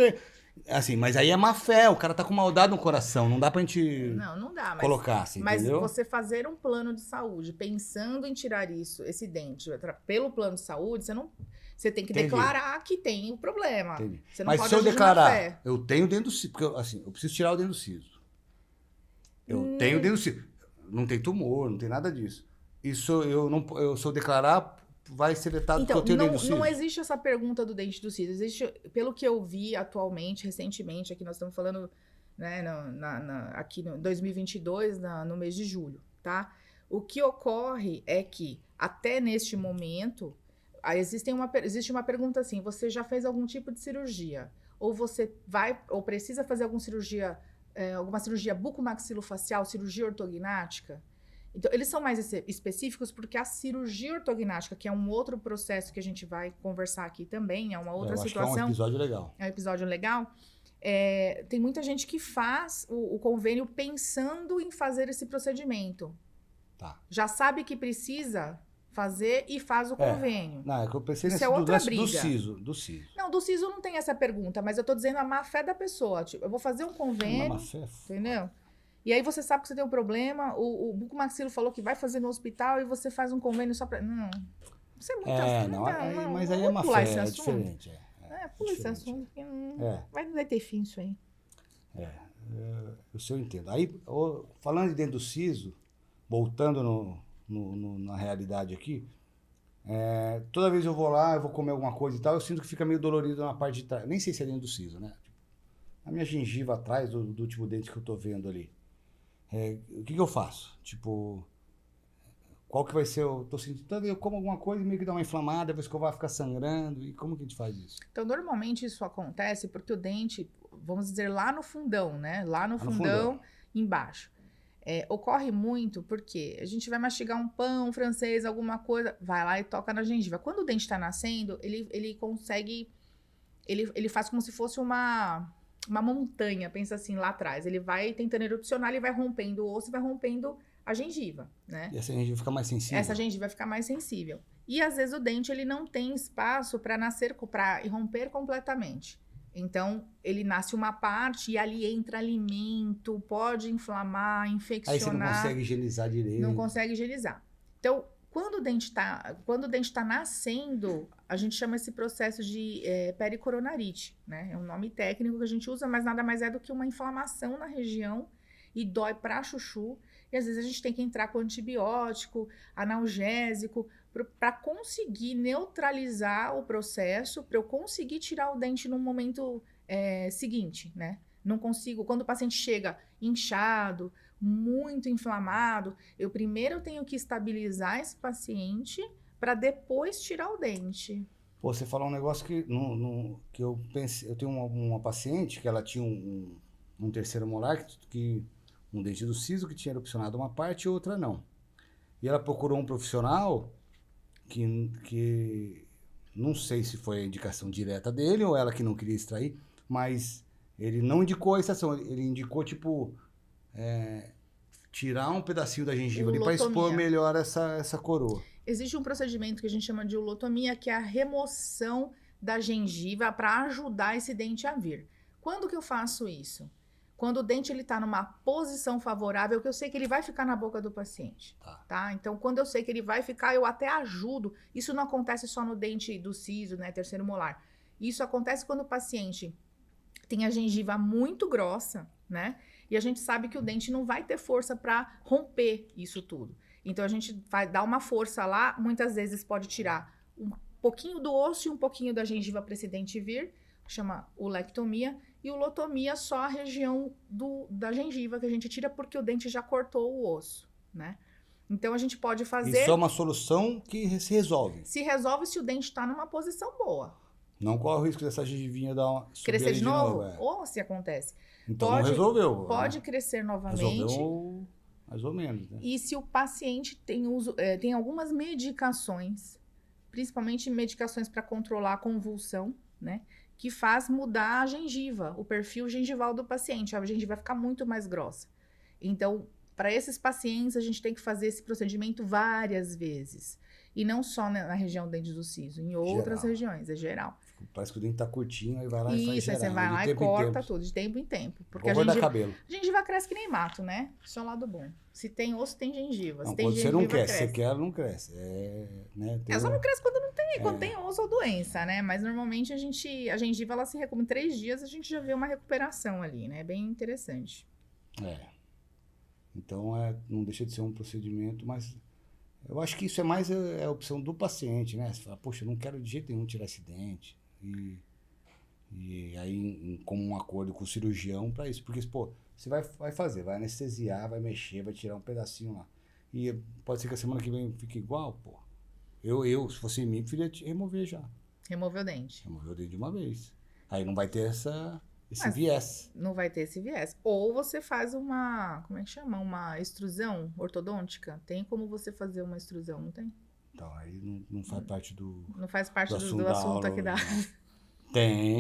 Assim, mas aí é má fé, o cara tá com maldade no coração, não dá pra gente Não dá, colocar, assim, mas entendeu? você fazer um plano de saúde pensando em tirar esse dente pelo plano de saúde, você tem que Entendi. declarar que tem o problema. Entendi. Você não Mas pode se eu agir de má declarar, fé. eu tenho dentro do siso, porque assim, eu preciso tirar o dentro do siso. Eu tenho dentro do siso. Não tem tumor, não tem nada disso. Isso se eu declarar, vai ser vetado porque Então, eu tenho dentro do siso. não existe essa pergunta do dente do siso. Existe, pelo que eu vi atualmente, recentemente, aqui nós estamos falando, né, aqui no 2022, no mês de julho, tá? O que ocorre é que, até neste momento, existe uma pergunta assim, você já fez algum tipo de cirurgia? Ou você ou precisa fazer alguma cirurgia bucomaxilofacial, cirurgia ortognática? Então, eles são mais específicos porque a cirurgia ortognática, que é um outro processo que a gente vai conversar aqui também, é uma outra situação. Acho que é um episódio legal. É um episódio legal. Tem muita gente que faz o convênio pensando em fazer esse procedimento. Tá. Já sabe que precisa fazer e faz o convênio. Não, é que eu pensei Isso nesse é outra do briga. do siso. Não, do siso não tem essa pergunta, mas eu tô dizendo a má fé da pessoa. Tipo, eu vou fazer um convênio, Má fé. entendeu? E aí você sabe que você tem um problema, o bucomaxilo falou que vai fazer no hospital e você faz um convênio só pra... Não, isso é muito... Mas aí é má fé, é diferente. Pula esse assunto, que não vai ter fim isso aí. Isso eu entendo. Aí, falando de dentro do siso, voltando na realidade aqui, toda vez eu vou lá, eu vou comer alguma coisa e tal, eu sinto que fica meio dolorido na parte de trás. Nem sei se é dentro do siso, né? A minha gengiva atrás do último dente que eu tô vendo ali. O que eu faço? Tipo, qual que vai ser? Eu tô sentindo, eu como alguma coisa e meio que dá uma inflamada, depois que eu vou ficar sangrando. E como que a gente faz isso? Então, normalmente isso acontece porque o dente, vamos dizer, lá no fundão, né? Lá no fundão, embaixo. Ocorre muito porque a gente vai mastigar um pão francês, alguma coisa, vai lá e toca na gengiva. Quando o dente está nascendo, ele consegue... Ele faz como se fosse uma montanha, pensa assim, lá atrás. Ele vai tentando erupcionar, ele vai rompendo o osso e vai rompendo a gengiva, né? E essa gengiva fica mais sensível? Essa gengiva fica mais sensível. E às vezes o dente ele não tem espaço para nascer, para romper completamente. Então, ele nasce uma parte e ali entra alimento, pode inflamar, infeccionar. Aí você não consegue higienizar direito. Não consegue higienizar. Então, quando o dente está nascendo, a gente chama esse processo de pericoronarite, né? É um nome técnico que a gente usa, mas nada mais é do que uma inflamação na região e dói pra chuchu. E às vezes a gente tem que entrar com antibiótico, analgésico, para conseguir neutralizar o processo, para eu conseguir tirar o dente no momento seguinte, né? Não consigo, quando o paciente chega inchado, muito inflamado, eu primeiro tenho que estabilizar esse paciente para depois tirar o dente. Pô, você falou um negócio que eu pensei, eu tenho uma paciente que ela tinha um terceiro molar, um dente do siso que tinha erupcionado uma parte e outra não. E ela procurou um profissional que não sei se foi a indicação direta dele ou ela que não queria extrair, mas ele não indicou a extração, ele indicou, tipo, tirar um pedacinho da gengiva ali para expor melhor essa coroa. Existe um procedimento que a gente chama de ulotomia, que é a remoção da gengiva para ajudar esse dente a vir. Quando que eu faço isso? Quando o dente está numa posição favorável, que eu sei que ele vai ficar na boca do paciente, tá? Então, quando eu sei que ele vai ficar, eu até ajudo. Isso não acontece só no dente do siso, né, terceiro molar. Isso acontece quando o paciente tem a gengiva muito grossa, né? E a gente sabe que o dente não vai ter força para romper isso tudo. Então, a gente vai dar uma força lá, muitas vezes pode tirar um pouquinho do osso e um pouquinho da gengiva para esse dente vir, chama ulectomia, e ulotomia só a região da gengiva que a gente tira porque o dente já cortou o osso, né? Então, a gente pode fazer... Isso é uma solução que se resolve. Se resolve se o dente está numa posição boa. Não corre o risco dessa gengivinha crescer de novo? Ou se acontece. Então não resolveu. Pode crescer novamente. Resolveu mais ou menos, né? E se o paciente tem algumas medicações, principalmente medicações para controlar a convulsão, né? Que faz mudar a gengiva, o perfil gengival do paciente. A gengiva vai ficar muito mais grossa. Então, para esses pacientes, a gente tem que fazer esse procedimento várias vezes. E não só na região do dente do siso, em outras regiões, é geral. Parece que o dente tá curtinho, aí vai lá e faz Isso, aí geral. você vai lá e corta tudo, de tempo em tempo. Porque a gengiva cresce que nem mato, né? Isso é o lado bom. Se tem osso, tem gengiva. Não, se tem quando gengiva, você não quer, cresce. se você quer, ela não cresce. Só não cresce quando tem osso ou doença, né? Mas normalmente a gengiva, ela se recupera em 3 dias, a gente já vê uma recuperação ali, né? Bem interessante. Então, não deixa de ser um procedimento, mas eu acho que isso é mais a opção do paciente, né? Você fala, poxa, eu não quero de jeito nenhum tirar esse dente. E aí, como um acordo com o cirurgião para isso. Porque, pô, você vai fazer, vai anestesiar, vai mexer, vai tirar um pedacinho lá. E pode ser que a semana que vem fique igual, pô. Se fosse em mim, preferia remover já. Remover o dente. Remover o dente de uma vez. Aí não vai ter esse viés. Não vai ter esse viés. Ou você faz como é que chama? Uma extrusão ortodôntica. Tem como você fazer uma extrusão, não tem? Então, aí não faz parte do... Não faz parte do assunto aqui da... Tem,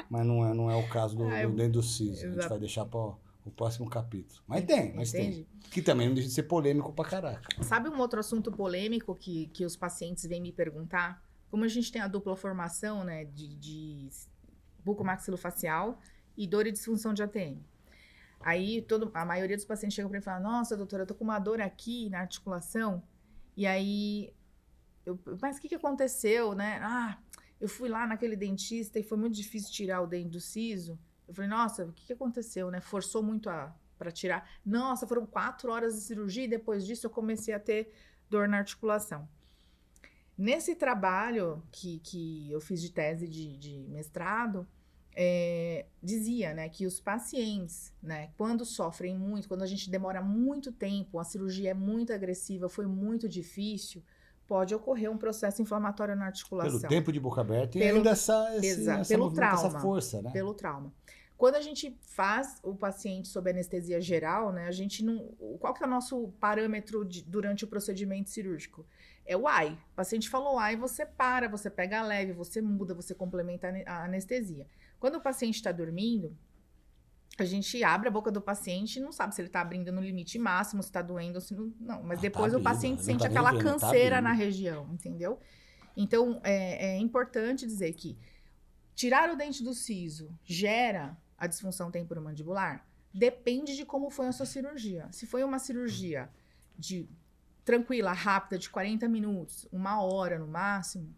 mas não é o caso do dente do siso. Exato. A gente vai deixar para o próximo capítulo. Mas tem. Que também não deixa de ser polêmico pra caraca. Sabe um outro assunto polêmico que os pacientes vêm me perguntar? Como a gente tem a dupla formação, né, de bucomaxilofacial e dor e disfunção de ATM. Aí a maioria dos pacientes chegam para mim e fala: nossa, doutora, eu tô com uma dor aqui na articulação. E aí, mas o que aconteceu, né? Eu fui lá naquele dentista e foi muito difícil tirar o dente do siso. Eu falei, nossa, o que aconteceu, né? Forçou muito para tirar. Nossa, foram 4 horas de cirurgia e depois disso eu comecei a ter dor na articulação. Nesse trabalho que eu fiz de tese de mestrado, dizia, né, que os pacientes, né, quando sofrem muito, quando a gente demora muito tempo, a cirurgia é muito agressiva, foi muito difícil, pode ocorrer um processo inflamatório na articulação. Pelo tempo de boca aberta e ainda essa força, né? Pelo trauma. Quando a gente faz o paciente sob anestesia geral, né, a gente não... Qual que é o nosso parâmetro durante o procedimento cirúrgico? É o ai. O paciente falou ai, você para, você pega leve, você muda, você complementa a anestesia. Quando o paciente está dormindo, a gente abre a boca do paciente e não sabe se ele está abrindo no limite máximo, se está doendo ou se não... Não, mas depois o paciente sente aquela canseira na região, entendeu? Então, é importante dizer que tirar o dente do siso gera a disfunção temporomandibular? Depende de como foi a sua cirurgia. Se foi uma cirurgia tranquila, rápida, de 40 minutos, 1 hora no máximo,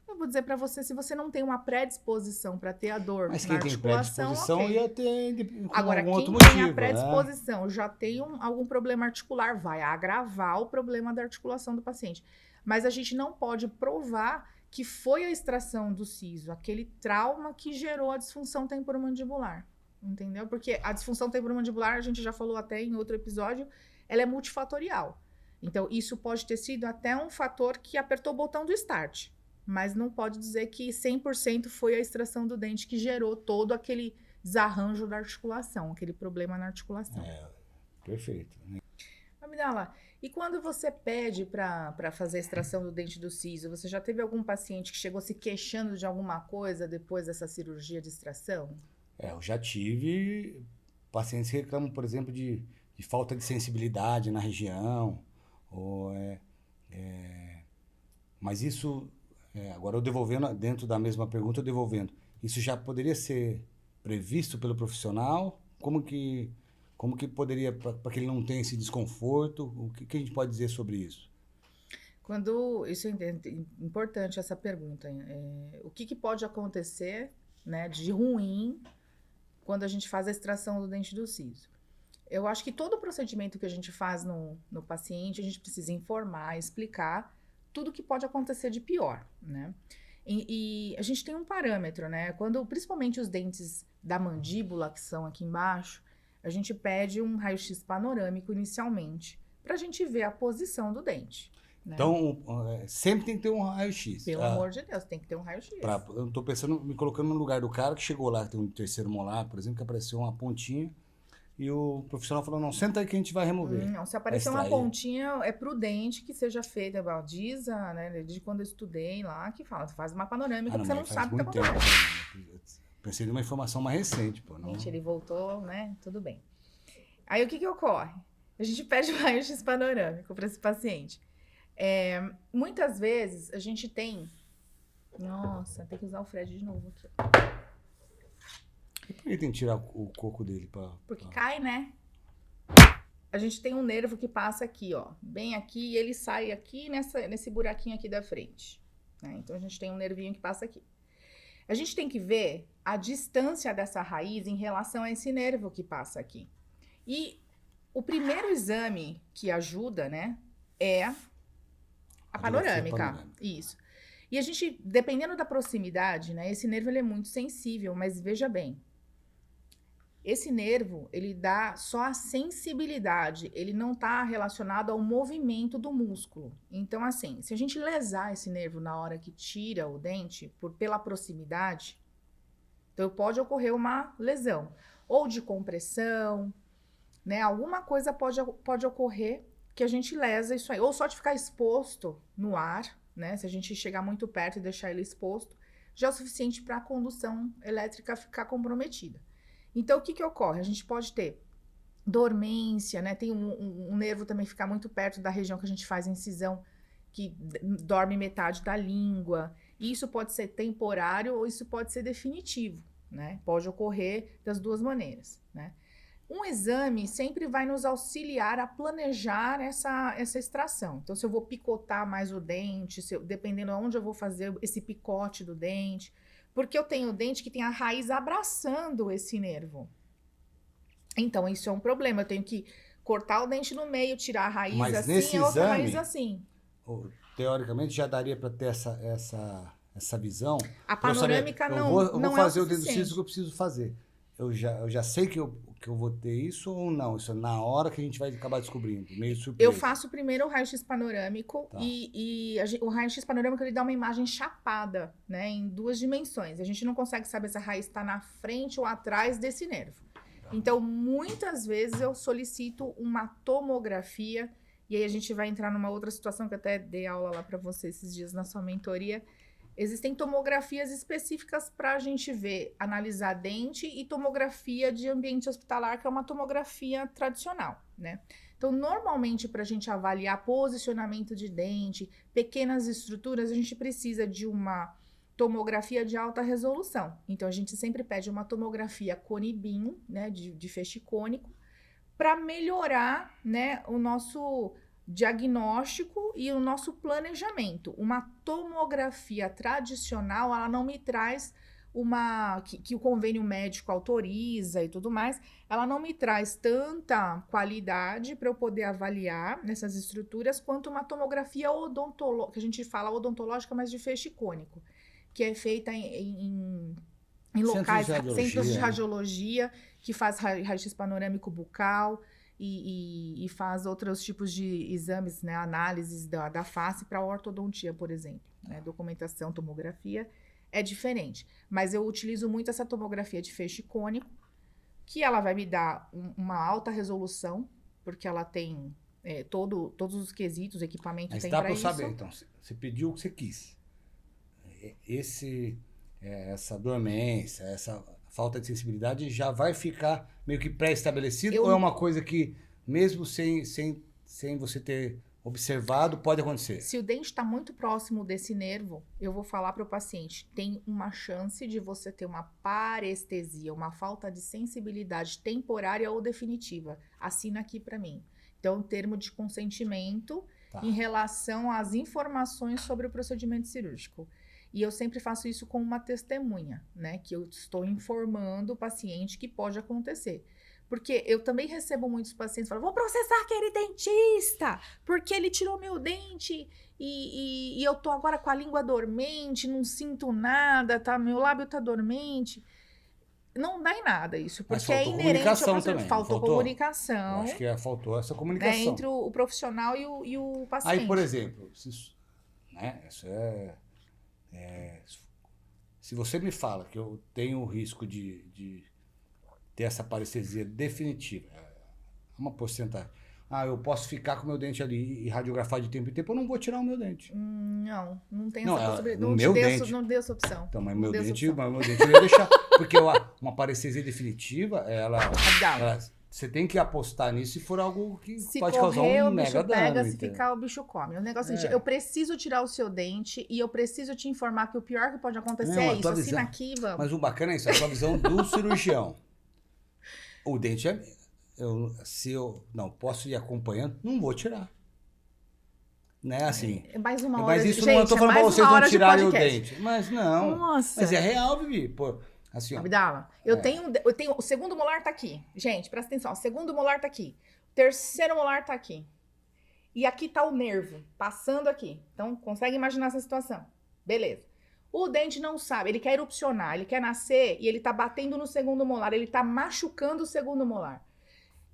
eu vou dizer para você, se você não tem uma predisposição para ter a dor na articulação, tem predisposição ia ter agora, algum quem outro motivo, tem a predisposição, já tem algum problema articular, vai agravar o problema da articulação do paciente. Mas a gente não pode provar que foi a extração do siso, aquele trauma que gerou a disfunção temporomandibular, entendeu? Porque a disfunção temporomandibular, a gente já falou até em outro episódio, ela é multifatorial. Então, isso pode ter sido até um fator que apertou o botão do start, mas não pode dizer que 100% foi a extração do dente que gerou todo aquele desarranjo da articulação, aquele problema na articulação. Perfeito. Abdala, e quando você pede para fazer a extração do dente do siso, você já teve algum paciente que chegou se queixando de alguma coisa depois dessa cirurgia de extração? Eu já tive pacientes que reclamam, por exemplo, de falta de sensibilidade na região, mas isso, agora eu devolvendo, dentro da mesma pergunta, isso já poderia ser previsto pelo profissional? Como que poderia, para que ele não tenha esse desconforto, o que a gente pode dizer sobre isso? Isso é importante, essa pergunta. O que pode acontecer, né, de ruim quando a gente faz a extração do dente do siso? Eu acho que todo procedimento que a gente faz no paciente, a gente precisa informar, explicar tudo que pode acontecer de pior, né? E a gente tem um parâmetro, né? Principalmente os dentes da mandíbula, que são aqui embaixo, a gente pede um raio-x panorâmico inicialmente, para a gente ver a posição do dente. Né? Então, sempre tem que ter um raio-x. Pelo amor de Deus, tem que ter um raio-x. Eu estou pensando, me colocando no lugar do cara que chegou lá, que tem um terceiro molar, por exemplo, que apareceu uma pontinha, e o profissional falou, não, senta aí que a gente vai remover. Não, se aparecer uma pontinha, é prudente que seja feita. Diz, né, desde quando eu estudei lá, que faz uma panorâmica, que você não sabe o que está acontecendo. Pensei numa informação mais recente, pô. Não... Gente, ele voltou, né? Tudo bem. Aí, o que ocorre? A gente pede um raio-x panorâmico para esse paciente. Muitas vezes a gente tem... Nossa, tem que usar o Fred de novo aqui. E por que tem que tirar o coco dele? Porque cai, né? A gente tem um nervo que passa aqui, ó. Bem aqui, e ele sai aqui nesse buraquinho aqui da frente. Né? Então, a gente tem um nervinho que passa aqui. A gente tem que ver a distância dessa raiz em relação a esse nervo que passa aqui. E o primeiro exame que ajuda, né, é a panorâmica. Isso. E a gente, dependendo da proximidade, né, esse nervo ele é muito sensível, mas veja bem, esse nervo, ele dá só a sensibilidade, ele não está relacionado ao movimento do músculo. Então, assim, se a gente lesar esse nervo na hora que tira o dente, pela proximidade, então pode ocorrer uma lesão, ou de compressão, né? Alguma coisa pode ocorrer que a gente lesa isso aí, ou só de ficar exposto no ar, né? Se a gente chegar muito perto e deixar ele exposto, já é o suficiente para a condução elétrica ficar comprometida. Então, o que ocorre? A gente pode ter dormência, né? Tem um nervo também ficar muito perto da região que a gente faz a incisão, que dorme metade da língua. E isso pode ser temporário ou isso pode ser definitivo, né? Pode ocorrer das duas maneiras, né? Um exame sempre vai nos auxiliar a planejar essa extração. Então, se eu vou picotar mais o dente, dependendo de onde eu vou fazer esse picote do dente... Porque eu tenho o dente que tem a raiz abraçando esse nervo. Então, isso é um problema. Eu tenho que cortar o dente no meio, tirar a raiz assim e a outra raiz assim. Teoricamente, já daria para ter essa visão. A panorâmica não é eu vou fazer o dedo do siso que eu preciso fazer. Eu já sei que eu vou ter isso ou não? Isso é na hora que a gente vai acabar descobrindo, meio surpresa. Eu faço primeiro o raio-x panorâmico, tá. O raio-x panorâmico ele dá uma imagem chapada, né, em duas dimensões. A gente não consegue saber se a raiz está na frente ou atrás desse nervo. Tá. Então, muitas vezes eu solicito uma tomografia, e aí a gente vai entrar numa outra situação que eu até dei aula lá para você esses dias na sua mentoria. Existem tomografias específicas para a gente ver, analisar dente e tomografia de ambiente hospitalar, que é uma tomografia tradicional, né? Então, normalmente, para a gente avaliar posicionamento de dente, pequenas estruturas, a gente precisa de uma tomografia de alta resolução. Então, a gente sempre pede uma tomografia cone-beam, né, de feixe cônico, para melhorar, né, o nosso diagnóstico e o nosso planejamento. Uma tomografia tradicional, ela não me traz que o convênio médico autoriza e tudo mais, ela não me traz tanta qualidade para eu poder avaliar nessas estruturas quanto uma tomografia odontológica, que a gente fala odontológica, mas de feixe cônico, que é feita em locais, centros de radiologia, que faz raio-x panorâmico bucal, e faz outros tipos de exames, né, análises da face para ortodontia, por exemplo. Né, documentação, tomografia, é diferente. Mas eu utilizo muito essa tomografia de feixe cônico, que ela vai me dar uma alta resolução, porque ela tem todos os quesitos, equipamento tem para isso. Mas dá para saber, então, você pediu o que você quis. Essa dormência, essa falta de sensibilidade já vai ficar meio que pré-estabelecido ou é uma coisa que, mesmo sem você ter observado, pode acontecer? Se o dente está muito próximo desse nervo, eu vou falar para o paciente, tem uma chance de você ter uma parestesia, uma falta de sensibilidade temporária ou definitiva. Assina aqui para mim. Então, termo de consentimento em relação às informações sobre o procedimento cirúrgico. E eu sempre faço isso com uma testemunha, né? Que eu estou informando o paciente que pode acontecer. Porque eu também recebo muitos pacientes que falam, vou processar aquele dentista, porque ele tirou meu dente e eu tô agora com a língua dormente, não sinto nada, tá? Meu lábio tá dormente. Não dá em nada isso, porque é inerente ao processo. Faltou comunicação. Acho que faltou essa comunicação. Entre o profissional e o paciente. Aí, por exemplo, se você me fala que eu tenho o risco de ter essa parestesia definitiva, uma porcentagem, eu posso ficar com o meu dente ali e radiografar de tempo em tempo, eu não vou tirar o meu dente. Não tem essa possibilidade. Não deu essa opção. Então, mas meu dente eu ia deixar, porque uma parestesia definitiva, ela você tem que apostar nisso se for algo que Se pode causar correr, um o bicho mega pega, dano. se entendeu? ficar, o bicho come. O negócio é o seguinte, eu preciso tirar o seu dente e eu preciso te informar que o pior que pode acontecer Não, é a isso. tua Assina visão. aqui, vamos. Mas o bacana é isso, a sua visão do cirurgião. O dente é... se eu não posso ir acompanhando, não vou tirar. Né, assim... É mais uma hora Mas de... isso Gente, não eu tô falando pra mais vocês uma não hora de tirarem o podcast. dente. Mas não. Nossa. Mas é real, Vivi. Pô, assim, ó. Abdala, eu tenho... O segundo molar tá aqui. Gente, presta atenção. O segundo molar tá aqui. O terceiro molar tá aqui. E aqui tá o nervo, passando aqui. Então, consegue imaginar essa situação. Beleza. O dente não sabe, ele quer erupcionar, ele quer nascer e ele tá batendo no segundo molar, ele tá machucando o segundo molar.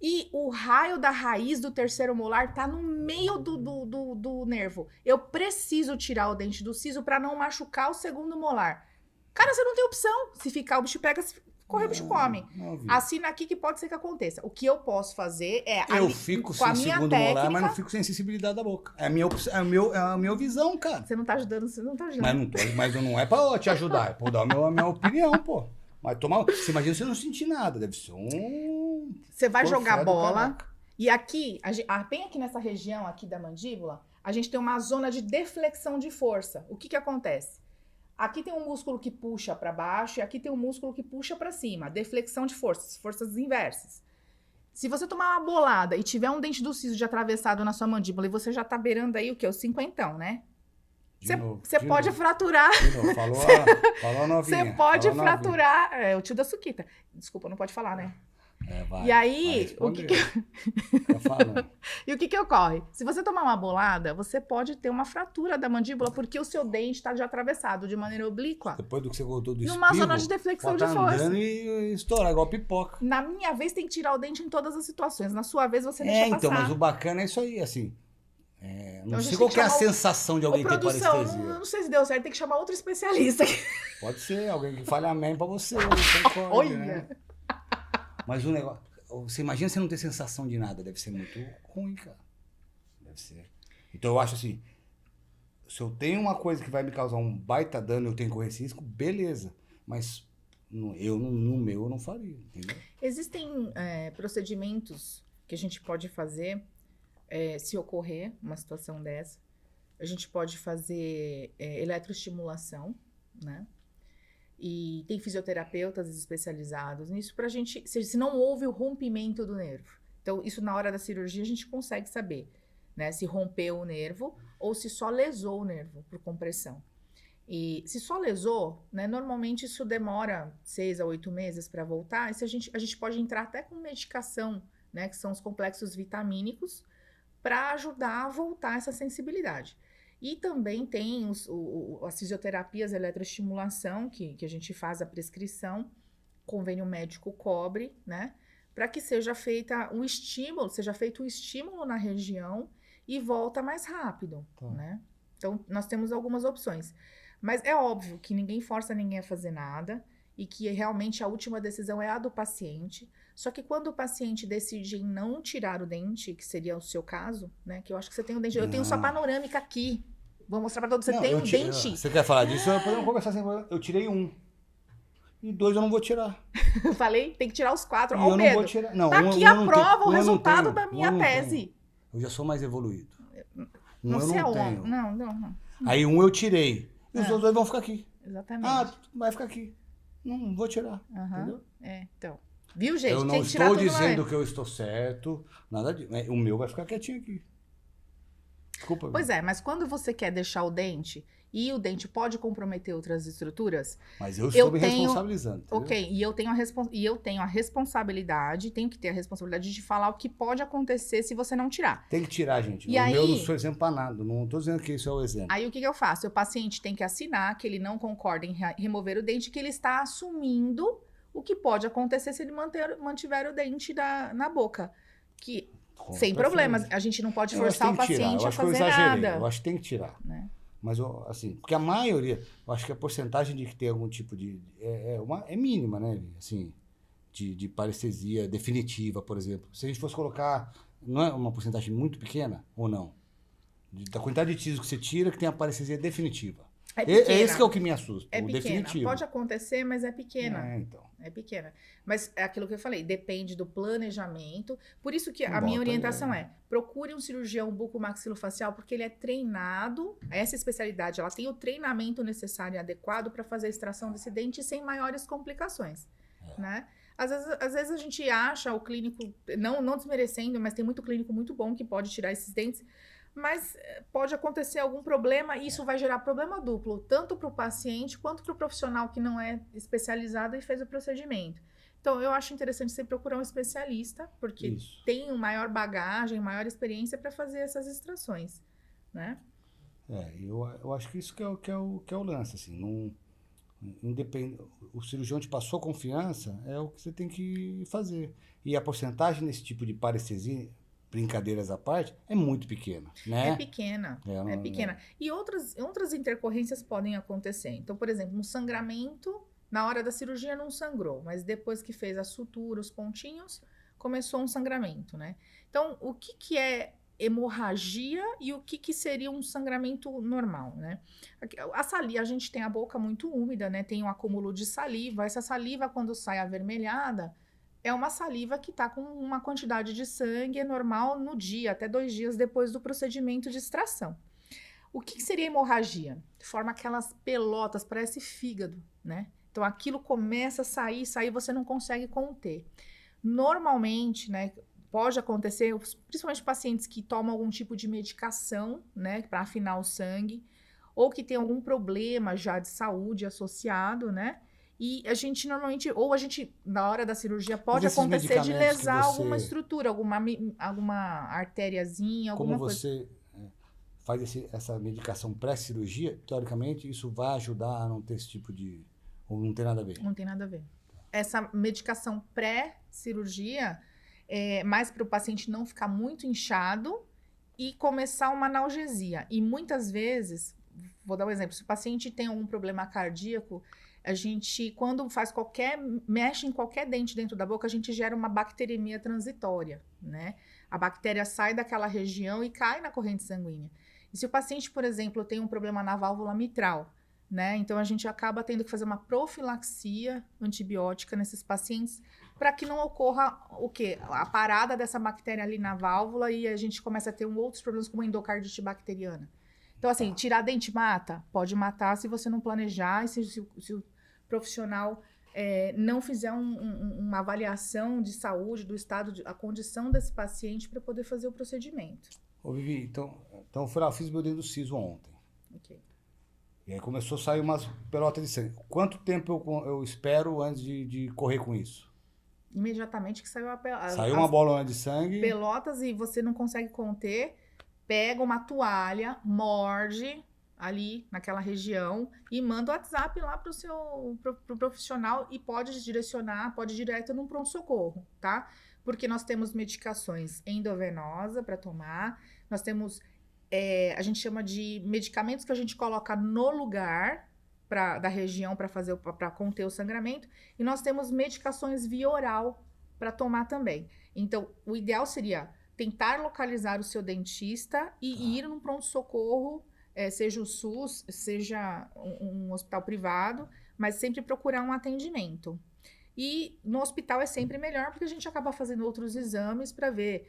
E o raio da raiz do terceiro molar tá no meio do nervo. Eu preciso tirar o dente do siso para não machucar o segundo molar. Cara, você não tem opção. Se ficar, o bicho pega, se correr, o bicho come. Assina aqui que pode ser que aconteça. O que eu posso fazer é... Eu fico com a sem minha segundo técnica, molar, mas não fico sem sensibilidade da boca. É a minha, é a minha visão, cara. Você não tá ajudando, você não tá ajudando. Mas não, mas não é pra te ajudar, é pra dar a minha opinião, pô. Mas tomar. Você imagina você não sentir nada, deve ser um. Você vai Porfé jogar do bola. caraca. E aqui, bem aqui nessa região aqui da mandíbula, a gente tem uma zona de deflexão de força. O que que acontece? Aqui tem um músculo que puxa para baixo e aqui tem um músculo que puxa para cima. Deflexão de forças, forças inversas. Se você tomar uma bolada e tiver um dente do siso de atravessado na sua mandíbula e você já tá beirando aí o quê? O 50, né? Você pode fraturar. De novo, falou a novinha. Você pode falou a novinha. fraturar. É o tio da Suquita. Desculpa, não pode falar, né? Vai, E aí, vai Tá falando. E o que que ocorre? Se você tomar uma bolada, você pode ter uma fratura da mandíbula porque o seu dente está de atravessado de maneira oblíqua. Depois do que você voltou do espirro, Numa zona de deflexão pode de tá força. andando e estourar, igual pipoca. Na minha vez, tem que tirar o dente em todas as situações. Na sua vez, você deixa Então, passar. mas o bacana é isso aí, assim. Então, Não a sei gente qual tem que é a que chamar sensação de Ô, alguém ter produção, parestesia. eu não sei se deu certo, tem que chamar outro especialista. Pode ser, alguém que fale amém pra você. Concorde, Olha! né? Mas o negócio... Você imagina você não ter sensação de nada. Deve ser muito ruim, cara. Deve ser. Então eu acho assim... Se eu tenho uma coisa que vai me causar um baita dano e eu tenho que correr esse risco, beleza. Mas no meu eu não faria, entendeu? Existem procedimentos que a gente pode fazer se ocorrer uma situação dessa. A gente pode fazer eletroestimulação, né? E tem fisioterapeutas especializados nisso pra gente, se não houve o rompimento do nervo. Então, isso na hora da cirurgia a gente consegue saber, né? Se rompeu o nervo ou se só lesou o nervo por compressão. E se só lesou, né? Normalmente isso demora 6 a 8 meses para voltar. E a gente pode entrar até com medicação, né? Que são os complexos vitamínicos, para ajudar a voltar essa sensibilidade. E também tem as fisioterapias, a eletroestimulação, que a gente faz a prescrição, convênio médico cobre, né? Para que seja feito um estímulo na região e volta mais rápido, né? Então, nós temos algumas opções. Mas é óbvio que ninguém força ninguém a fazer nada e que realmente a última decisão é a do paciente. Só que quando o paciente decide em não tirar o dente, que seria o seu caso, né? Que eu acho que você tem um dente... Eu tenho sua panorâmica aqui. Vou mostrar pra todos. Você tem um dente. Você quer falar disso? Podemos conversar sem problema. Eu tirei 1. E 2 eu não vou tirar. Eu falei, tem que tirar os 4. E Olha o eu não medo. vou tirar. Não, Tá um aqui eu a não prova, tenho. o Um eu não resultado tenho. da minha Um eu não tese. tenho. Eu já sou mais evoluído. Não eu sei não aonde. tenho. Não. Aí eu tirei. E os outros 2 vão ficar aqui. Exatamente. Vai ficar aqui. Não vou tirar. Entendeu? Então. Viu, gente? Eu não tem que tirar estou tudo dizendo que eu estou certo. Nada disso. O meu vai ficar quietinho aqui. Desculpa. Pois é, mas quando você quer deixar o dente e o dente pode comprometer outras estruturas... Mas eu estou me responsabilizando. Entendeu? Ok, e eu tenho a responsabilidade, tenho que ter a responsabilidade de falar o que pode acontecer se você não tirar. Tem que tirar, gente. E o aí, meu não sou exemplo para nada. Não estou dizendo que isso é o exemplo. Aí o que eu faço? O paciente tem que assinar que ele não concorda em remover o dente, que ele está assumindo o que pode acontecer se ele mantiver o dente na boca. Que, sem problemas, a gente não pode forçar o paciente a fazer nada. Eu acho que tem que tirar. Né? Mas, assim, porque a maioria, eu acho que a porcentagem de que tem algum tipo de... É mínima, né? Assim, de parestesia definitiva, por exemplo. Se a gente fosse colocar... Não é uma porcentagem muito pequena ou não? Da quantidade de siso que você tira que tem a parestesia definitiva. É Esse que é o pequena. que me assusta, É o pequena. definitivo. Pode acontecer, mas é pequena. É, então. É pequena. Mas é aquilo que eu falei, depende do planejamento. Por isso que a minha Bota, orientação procure um cirurgião bucomaxilofacial, porque ele é treinado, essa especialidade, ela tem o treinamento necessário e adequado para fazer a extração desse dente sem maiores complicações, né? Às vezes a gente acha o clínico, não desmerecendo, mas tem muito clínico muito bom que pode tirar esses dentes, mas pode acontecer algum problema e isso vai gerar problema duplo, tanto para o paciente quanto para o profissional que não é especializado e fez o procedimento. Então, eu acho interessante você procurar um especialista, porque Isso. tem maior bagagem, maior experiência para fazer essas extrações, né? Eu acho que isso que é o lance, assim, não, independe, o cirurgião te passou confiança, é o que você tem que fazer. E a porcentagem nesse tipo de parestesia, brincadeiras à parte, é muito pequena, né? É pequena, é pequena. E outras intercorrências podem acontecer. Então, por exemplo, um sangramento, na hora da cirurgia não sangrou, mas depois que fez a sutura, os pontinhos, começou um sangramento, né? Então, o que é hemorragia e o que seria um sangramento normal, né? A saliva, a gente tem a boca muito úmida, né? Tem um acúmulo de saliva. Essa saliva, quando sai avermelhada, é uma saliva que está com uma quantidade de sangue normal no dia, até 2 dias depois do procedimento de extração. O que seria hemorragia? Forma aquelas pelotas, parece fígado, né? Então aquilo começa a sair, você não consegue conter. Normalmente, né, pode acontecer, principalmente pacientes que tomam algum tipo de medicação, né, para afinar o sangue, ou que tem algum problema já de saúde associado, né? E a gente normalmente, ou a gente, na hora da cirurgia, pode esses acontecer de medicamentos que lesar você- alguma estrutura, alguma artériazinha, alguma Como coisa. você faz essa medicação pré-cirurgia, teoricamente, isso vai ajudar a não ter esse tipo de... Ou não tem nada a ver? Não tem nada a ver. Essa medicação pré-cirurgia é mais para o paciente não ficar muito inchado e começar uma analgesia. E muitas vezes, vou dar um exemplo, se o paciente tem algum problema cardíaco, a gente, quando mexe em qualquer dente dentro da boca, a gente gera uma bacteremia transitória, né? A bactéria sai daquela região e cai na corrente sanguínea. E se o paciente, por exemplo, tem um problema na válvula mitral, né? Então a gente acaba tendo que fazer uma profilaxia antibiótica nesses pacientes para que não ocorra o quê? A parada dessa bactéria ali na válvula e a gente começa a ter outros problemas como endocardite bacteriana. Então, assim, tirar dente mata? Pode matar se você não planejar e se o profissional não fizer uma avaliação de saúde, do estado, a condição desse paciente para poder fazer o procedimento. Ô, Vivi, então eu fui lá, fiz meu dedo do siso ontem. Ok. E aí começou a sair umas pelotas de sangue. Quanto tempo eu espero antes de correr com isso? Imediatamente que saiu Saiu uma bolona de sangue. pelotas e você não consegue conter, pega uma toalha, morde ali naquela região e manda o WhatsApp lá pro profissional e pode direcionar, pode ir direto num pronto-socorro, tá? Porque nós temos medicações endovenosa para tomar, nós temos, a gente chama de medicamentos que a gente coloca no lugar da região para conter o sangramento, e nós temos medicações via oral para tomar também. Então, o ideal seria tentar localizar o seu dentista e ir num pronto-socorro, seja o SUS, seja um hospital privado, mas sempre procurar um atendimento. E no hospital é sempre melhor, porque a gente acaba fazendo outros exames para ver,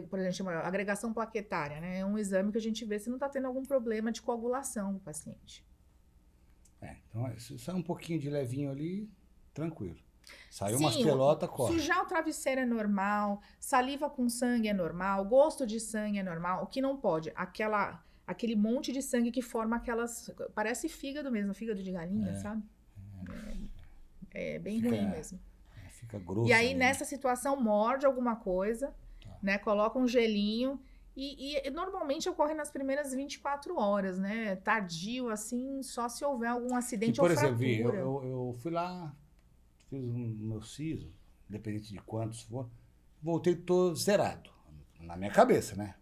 por exemplo, chama agregação plaquetária, né? É um exame que a gente vê se não está tendo algum problema de coagulação no paciente. Então, se sai um pouquinho de levinho ali, tranquilo. Saiu umas pelotas, corre. Sujar o travesseiro é normal, saliva com sangue é normal, gosto de sangue é normal. O que não pode, aquele monte de sangue que forma aquelas... Parece fígado mesmo, fígado de galinha, sabe? É bem ruim mesmo. Fica grosso. E aí, nessa situação, morde alguma coisa, né? Coloca um gelinho... E normalmente ocorre nas primeiras 24 horas, né? Tardio, assim, só se houver algum acidente ou fratura. Por exemplo, eu fui lá, fiz o meu siso, independente de quantos for, voltei todo zerado, na minha cabeça, né?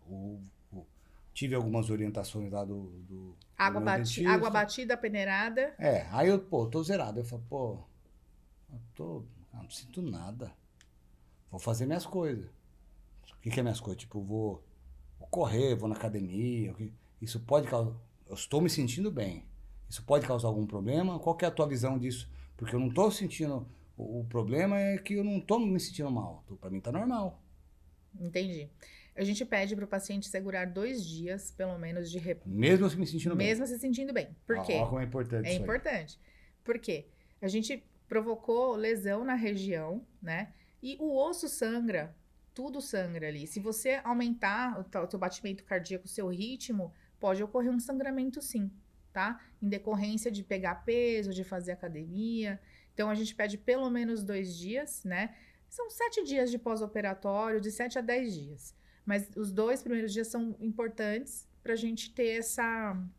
Tive algumas orientações lá do água dentista. Água batida, peneirada. Aí eu, tô zerado. Eu falo, não sinto nada. Vou fazer minhas coisas. O que é minhas coisas? Tipo, vou correr, vou na academia. Isso pode eu estou me sentindo bem. Isso pode causar algum problema? Qual que é a tua visão disso? Porque eu não estou sentindo... O problema é que eu não estou me sentindo mal. Para mim tá normal. Entendi. A gente pede para o paciente segurar 2 dias, pelo menos, de repouso. Mesmo se me sentindo bem. Mesmo se sentindo bem. Por quê? Olha como é importante isso aí. É importante. Por quê? A gente provocou lesão na região, né? E o osso sangra, tudo sangra ali. Se você aumentar o teu batimento cardíaco, o seu ritmo, pode ocorrer um sangramento sim, tá? Em decorrência de pegar peso, de fazer academia. Então, a gente pede pelo menos 2 dias, né? São 7 dias de pós-operatório, de 7 a 10 dias. Mas os 2 primeiros dias são importantes para a gente ter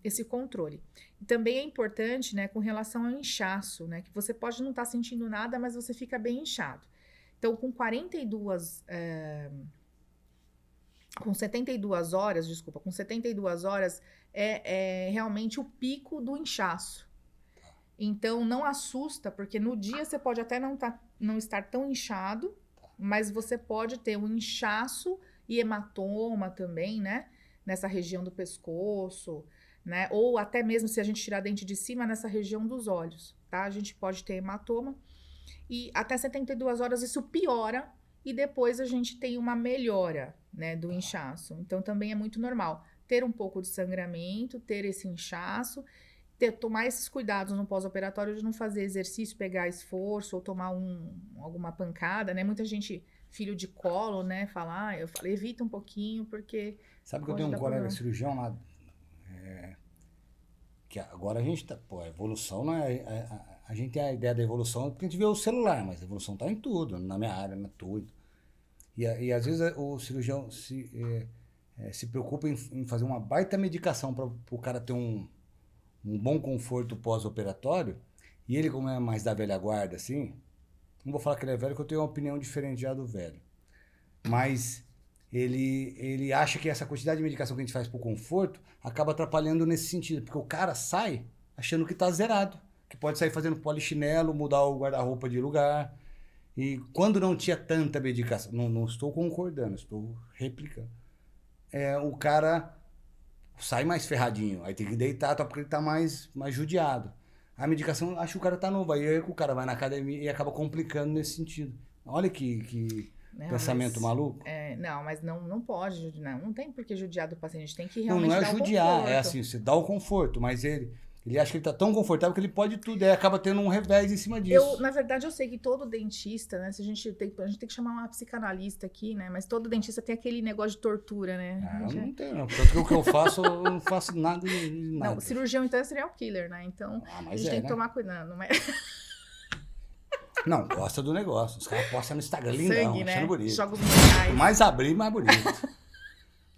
esse controle. E também é importante, né, com relação ao inchaço, né? Que você pode não estar sentindo nada, mas você fica bem inchado. Então, com 72 horas é realmente o pico do inchaço. Então, não assusta, porque no dia você pode até não estar tão inchado, mas você pode ter um inchaço e hematoma também, né? Nessa região do pescoço, né? Ou até mesmo se a gente tirar dente de cima, nessa região dos olhos, tá? A gente pode ter hematoma. E até 72 horas isso piora e depois a gente tem uma melhora, né, do inchaço. Então, também é muito normal ter um pouco de sangramento, ter esse inchaço, tomar esses cuidados no pós-operatório de não fazer exercício, pegar esforço ou tomar alguma pancada, né? Muita gente, filho de colo, né, fala, eu falo, evita um pouquinho, porque... Sabe que eu tenho um colega cirurgião lá, que agora a gente tá, a evolução não é... A gente tem a ideia da evolução porque a gente vê o celular, mas a evolução tá em tudo, na minha área, na tua. E às vezes o cirurgião se preocupa em fazer uma baita medicação para o cara ter um bom conforto pós-operatório, e ele, como é mais da velha guarda, assim, não vou falar que ele é velho, que eu tenho uma opinião diferente já do velho, mas ele acha que essa quantidade de medicação que a gente faz pro conforto acaba atrapalhando nesse sentido, porque o cara sai achando que tá zerado, que pode sair fazendo polichinelo, mudar o guarda-roupa de lugar, e quando não tinha tanta medicação, não estou concordando, estou replicando, o cara sai mais ferradinho, aí tem que deitar, porque ele tá mais judiado. A medicação, acho que o cara tá novo, aí o cara vai na academia e acaba complicando nesse sentido. Olha que pensamento maluco. Não, mas não pode, não tem por que judiar do paciente, tem que Não realmente é judiar, é assim, você dá o conforto, mas ele acha que ele tá tão confortável que ele pode tudo, aí acaba tendo um revés em cima disso. Na verdade, eu sei que todo dentista, né, a gente tem que chamar uma psicanalista aqui, né, mas todo dentista tem aquele negócio de tortura, né? Não tem, não. Tanto que o que eu faço, eu não faço nada. Não, cirurgião então é serial killer, né? Então, a gente tem que tomar cuidado, mas... Não, gosta do negócio. Os caras postam no Instagram, lindão, sangue, né? achando bonito. Jogos mundiais. Quanto mais abrir, mais bonito.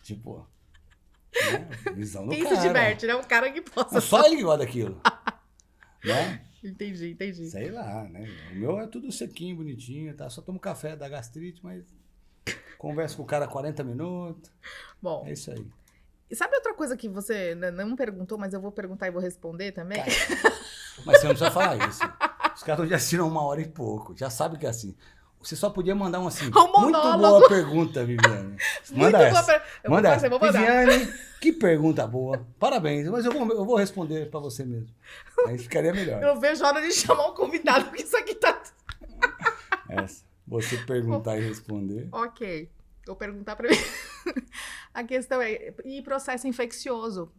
Tipo... visão do Quem cara. se diverte, né? O cara que possa. Só ele que gosta daquilo. Né? Entendi. Sei lá, né? O meu é tudo sequinho, bonitinho, tá? Só tomo café da gastrite, mas converso com o cara 40 minutos. Bom. É isso aí. E sabe outra coisa que você não perguntou, mas eu vou perguntar e vou responder também? Cara, mas você não precisa falar isso. Os caras já assistiram 1 hora e pouco. Já sabe que é assim. Você só podia mandar assim. Muito boa pergunta, Viviane. Manda essa. Manda essa. Viviane, que pergunta boa. Parabéns. Mas eu vou responder pra você mesmo. Aí ficaria melhor. Eu vejo a hora de chamar um convidado, porque isso aqui tá... Essa. Você perguntar e responder. Ok. Vou perguntar pra mim. A questão é, e processo infeccioso?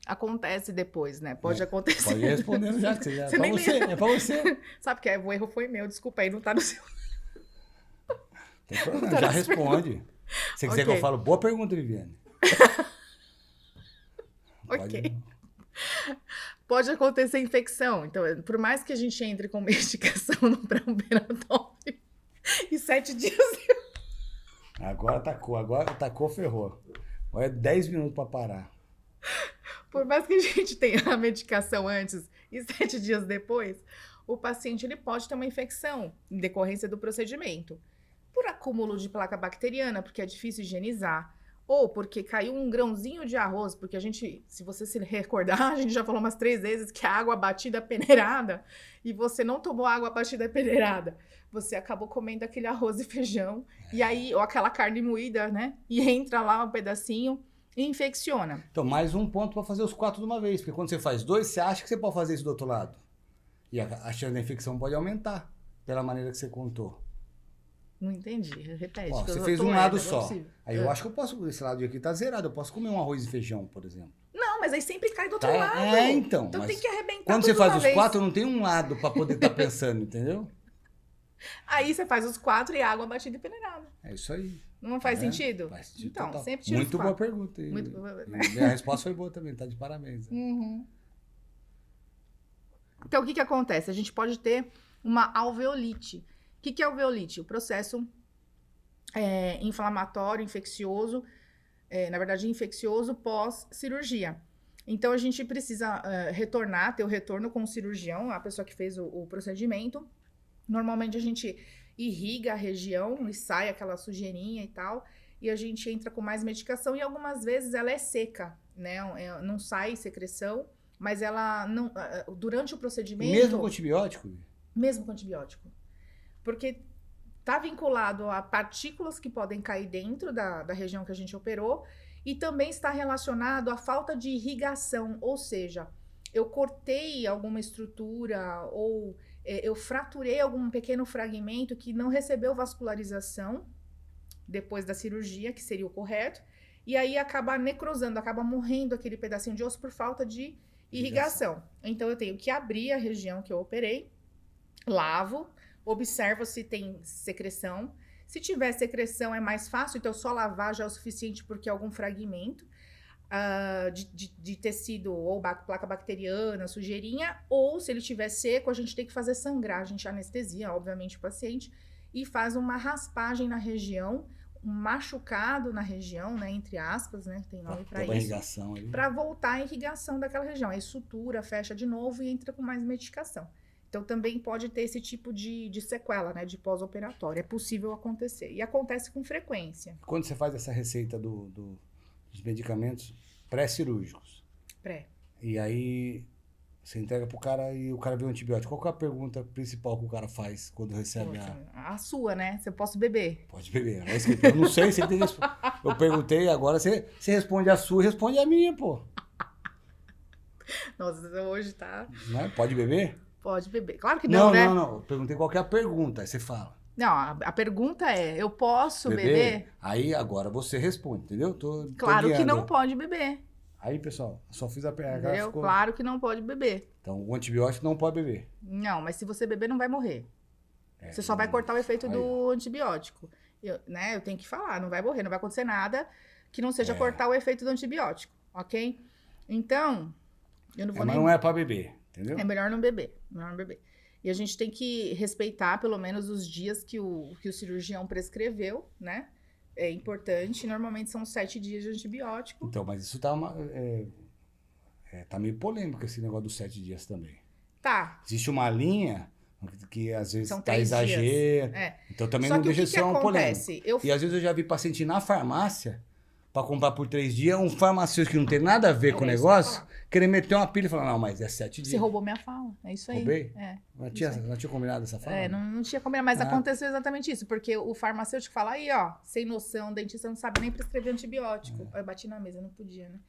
Acontece depois, né? Pode acontecer. Pode ir respondendo já, que é pra você. Sabe que o erro foi meu, desculpa aí, não tá no seu... Tem problema, já responde. Se você quiser que eu falo, boa pergunta, Viviane. Ok. Pode acontecer infecção. Então, por mais que a gente entre com medicação no pré-operatório, e 7 dias... Agora atacou, ferrou. Agora é 10 minutos para parar. Por mais que a gente tenha a medicação antes e 7 dias depois, o paciente ele pode ter uma infecção em decorrência do procedimento. Por acúmulo de placa bacteriana, porque é difícil higienizar, ou porque caiu um grãozinho de arroz, porque a gente, se você se recordar, a gente já falou umas 3 vezes que a água batida é peneirada, e você não tomou água batida peneirada, você acabou comendo aquele arroz e feijão, e aí, ou aquela carne moída, né, e entra lá um pedacinho, infecciona. Então, mais um ponto para fazer os 4 de uma vez. Porque quando você faz 2, você acha que você pode fazer isso do outro lado. E a chance da infecção pode aumentar, pela maneira que você contou. Não entendi, repete. Ó, que eu você tô fez um lerda, lado não é só. possível. Aí eu acho que eu posso, esse lado aqui tá zerado. Eu posso comer um arroz e feijão, por exemplo. Não, mas aí sempre cai do outro Tá? lado. Então. Então Mas tem que arrebentar quando tudo você faz de uma os vez. 4, não tem um lado para poder estar pensando, entendeu? Aí você faz os 4 e água batida e peneirada. É isso aí. Não faz É, sentido? faz sentido Então, total. sempre tira Muito os boa 4. pergunta. Muito boa. E a resposta foi boa também, tá de parabéns. Uhum. Então, o que acontece? A gente pode ter uma alveolite. O que é alveolite? O processo inflamatório, infeccioso, na verdade, infeccioso pós-cirurgia. Então, a gente precisa retornar, ter o retorno com o cirurgião, a pessoa que fez o procedimento. Normalmente, a gente irriga a região e sai aquela sujeirinha e tal, e a gente entra com mais medicação, e algumas vezes ela é seca, né? Não sai secreção, mas ela não... Durante o procedimento... Mesmo com antibiótico? Mesmo com antibiótico. Porque está vinculado a partículas que podem cair dentro da região que a gente operou e também está relacionado à falta de irrigação, ou seja, eu cortei alguma estrutura ou eu fraturei algum pequeno fragmento que não recebeu vascularização depois da cirurgia, que seria o correto, e aí acaba necrosando, acaba morrendo aquele pedacinho de osso por falta de irrigação. Então eu tenho que abrir a região que eu operei, lavo, observo se tem secreção. Se tiver secreção é mais fácil, então só lavar já é o suficiente porque é algum fragmento de tecido ou placa bacteriana, sujeirinha, ou se ele estiver seco, a gente tem que fazer sangrar, a gente anestesia, obviamente, o paciente, e faz uma raspagem na região, um machucado na região, né, entre aspas, né, tem nome para isso, para voltar a irrigação daquela região. Aí sutura, fecha de novo e entra com mais medicação. Então, também pode ter esse tipo de sequela, né, de pós-operatório. É possível acontecer. E acontece com frequência. Quando você faz essa receita dos medicamentos pré-cirúrgicos. E aí você entrega pro cara e o cara vê um antibiótico. Qual que é a pergunta principal que o cara faz quando recebe a sua, né? Você posso beber? Pode beber. É isso que eu não sei se ele tem resposta. Eu perguntei, agora você responde a sua e responde a minha, pô. Nossa, hoje tá... Não é? Pode beber? Pode beber. Claro que não, né? Não. Eu perguntei qual que é a pergunta, aí você fala. Não, a pergunta é, eu posso beber? Aí agora você responde, entendeu? Claro que não pode beber. Aí, pessoal, só fiz a pergunta. Entendeu? Claro que não pode beber. Então, o antibiótico não pode beber. Não, mas se você beber, não vai morrer. Você só vai cortar o efeito do antibiótico. Eu tenho que falar, não vai morrer, não vai acontecer nada que não seja cortar o efeito do antibiótico, ok? Então, eu não vou mas não é pra beber, entendeu? É melhor não beber, E a gente tem que respeitar pelo menos os dias que o cirurgião prescreveu, né? É importante, normalmente são 7 dias de antibiótico. Então, mas isso tá meio polêmico esse negócio dos 7 dias também. Tá. Existe uma linha que às vezes são tá exagero. Então também não deixa de ser uma polêmica. E às vezes eu já vi paciente ir na farmácia para comprar por 3 dias, um farmacêutico que não tem nada a ver com o negócio, querer meter uma pilha e falar, não, mas é 7 dias. Você roubou minha fala, é isso aí. Roubei? Não tinha combinado essa fala? Não tinha combinado, mas aconteceu exatamente isso, porque o farmacêutico fala aí, ó, sem noção, o dentista não sabe nem prescrever antibiótico. Eu bati na mesa, não podia, né?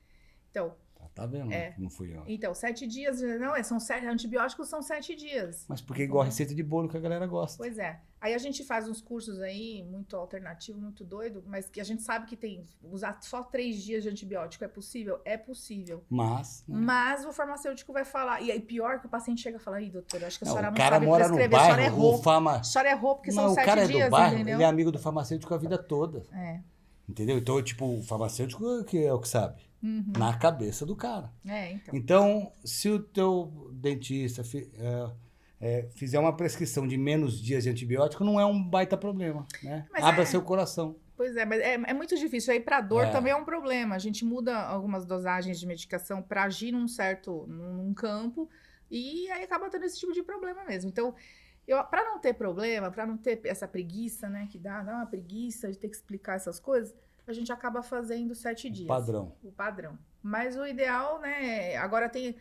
Então... Tá vendo? Não fui eu. Então, 7 dias, não, são 7, antibióticos são 7 dias. Mas porque é igual a receita de bolo que a galera gosta. Pois é. Aí a gente faz uns cursos aí, muito alternativo, muito doido, mas que a gente sabe que tem, usar só 3 dias de antibiótico é possível? É possível. Mas o farmacêutico vai falar, e aí pior que o paciente chega e fala, ih, doutor, acho que a senhora não O sabe cara prescrever, mora no bairro, a senhora errou. A senhora errou, porque são 7 dias, o cara é do bairro, entendeu? ele é amigo do farmacêutico a vida toda. Entendeu? Então, tipo, o farmacêutico que é o que sabe. Na cabeça do cara. Então, se o teu dentista fizer uma prescrição de menos dias de antibiótico, não é um baita problema, né? Abra seu coração. Pois é, mas é muito difícil. Aí para dor também é um problema. A gente muda algumas dosagens de medicação para agir num campo e aí acaba tendo esse tipo de problema mesmo. Então, para não ter problema, para não ter essa preguiça, né, que dá uma preguiça de ter que explicar essas coisas, a gente acaba fazendo 7 dias. O padrão. Mas o ideal, né, agora tem...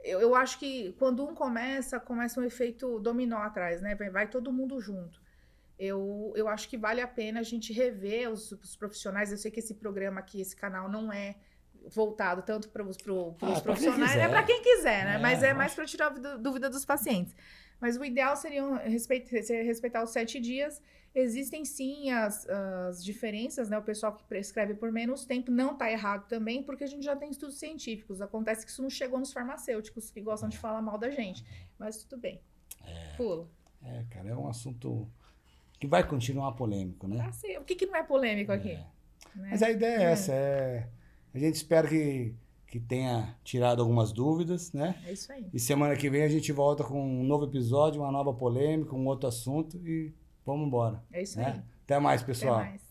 Eu acho que quando um começa um efeito dominó atrás, né? Vai todo mundo junto. eu acho que vale a pena a gente rever os profissionais. Eu sei que esse programa aqui, esse canal, não é voltado tanto para os profissionais, é para quem quiser, né? Mas é mais para tirar a dúvida dos pacientes. Mas o ideal seria respeitar os 7 dias. Existem sim as diferenças, né? O pessoal que prescreve por menos tempo não está errado também, porque a gente já tem estudos científicos. Acontece que isso não chegou nos farmacêuticos, que gostam de falar mal da gente. Mas tudo bem. Pula. Cara, é um assunto que vai continuar polêmico, né? O que não é polêmico aqui? Né? Mas a ideia é essa, a gente espera que tenha tirado algumas dúvidas, né? É isso aí. E semana que vem a gente volta com um novo episódio, uma nova polêmica, um outro assunto e vamos embora. É isso né? aí. Até mais, pessoal. Até mais.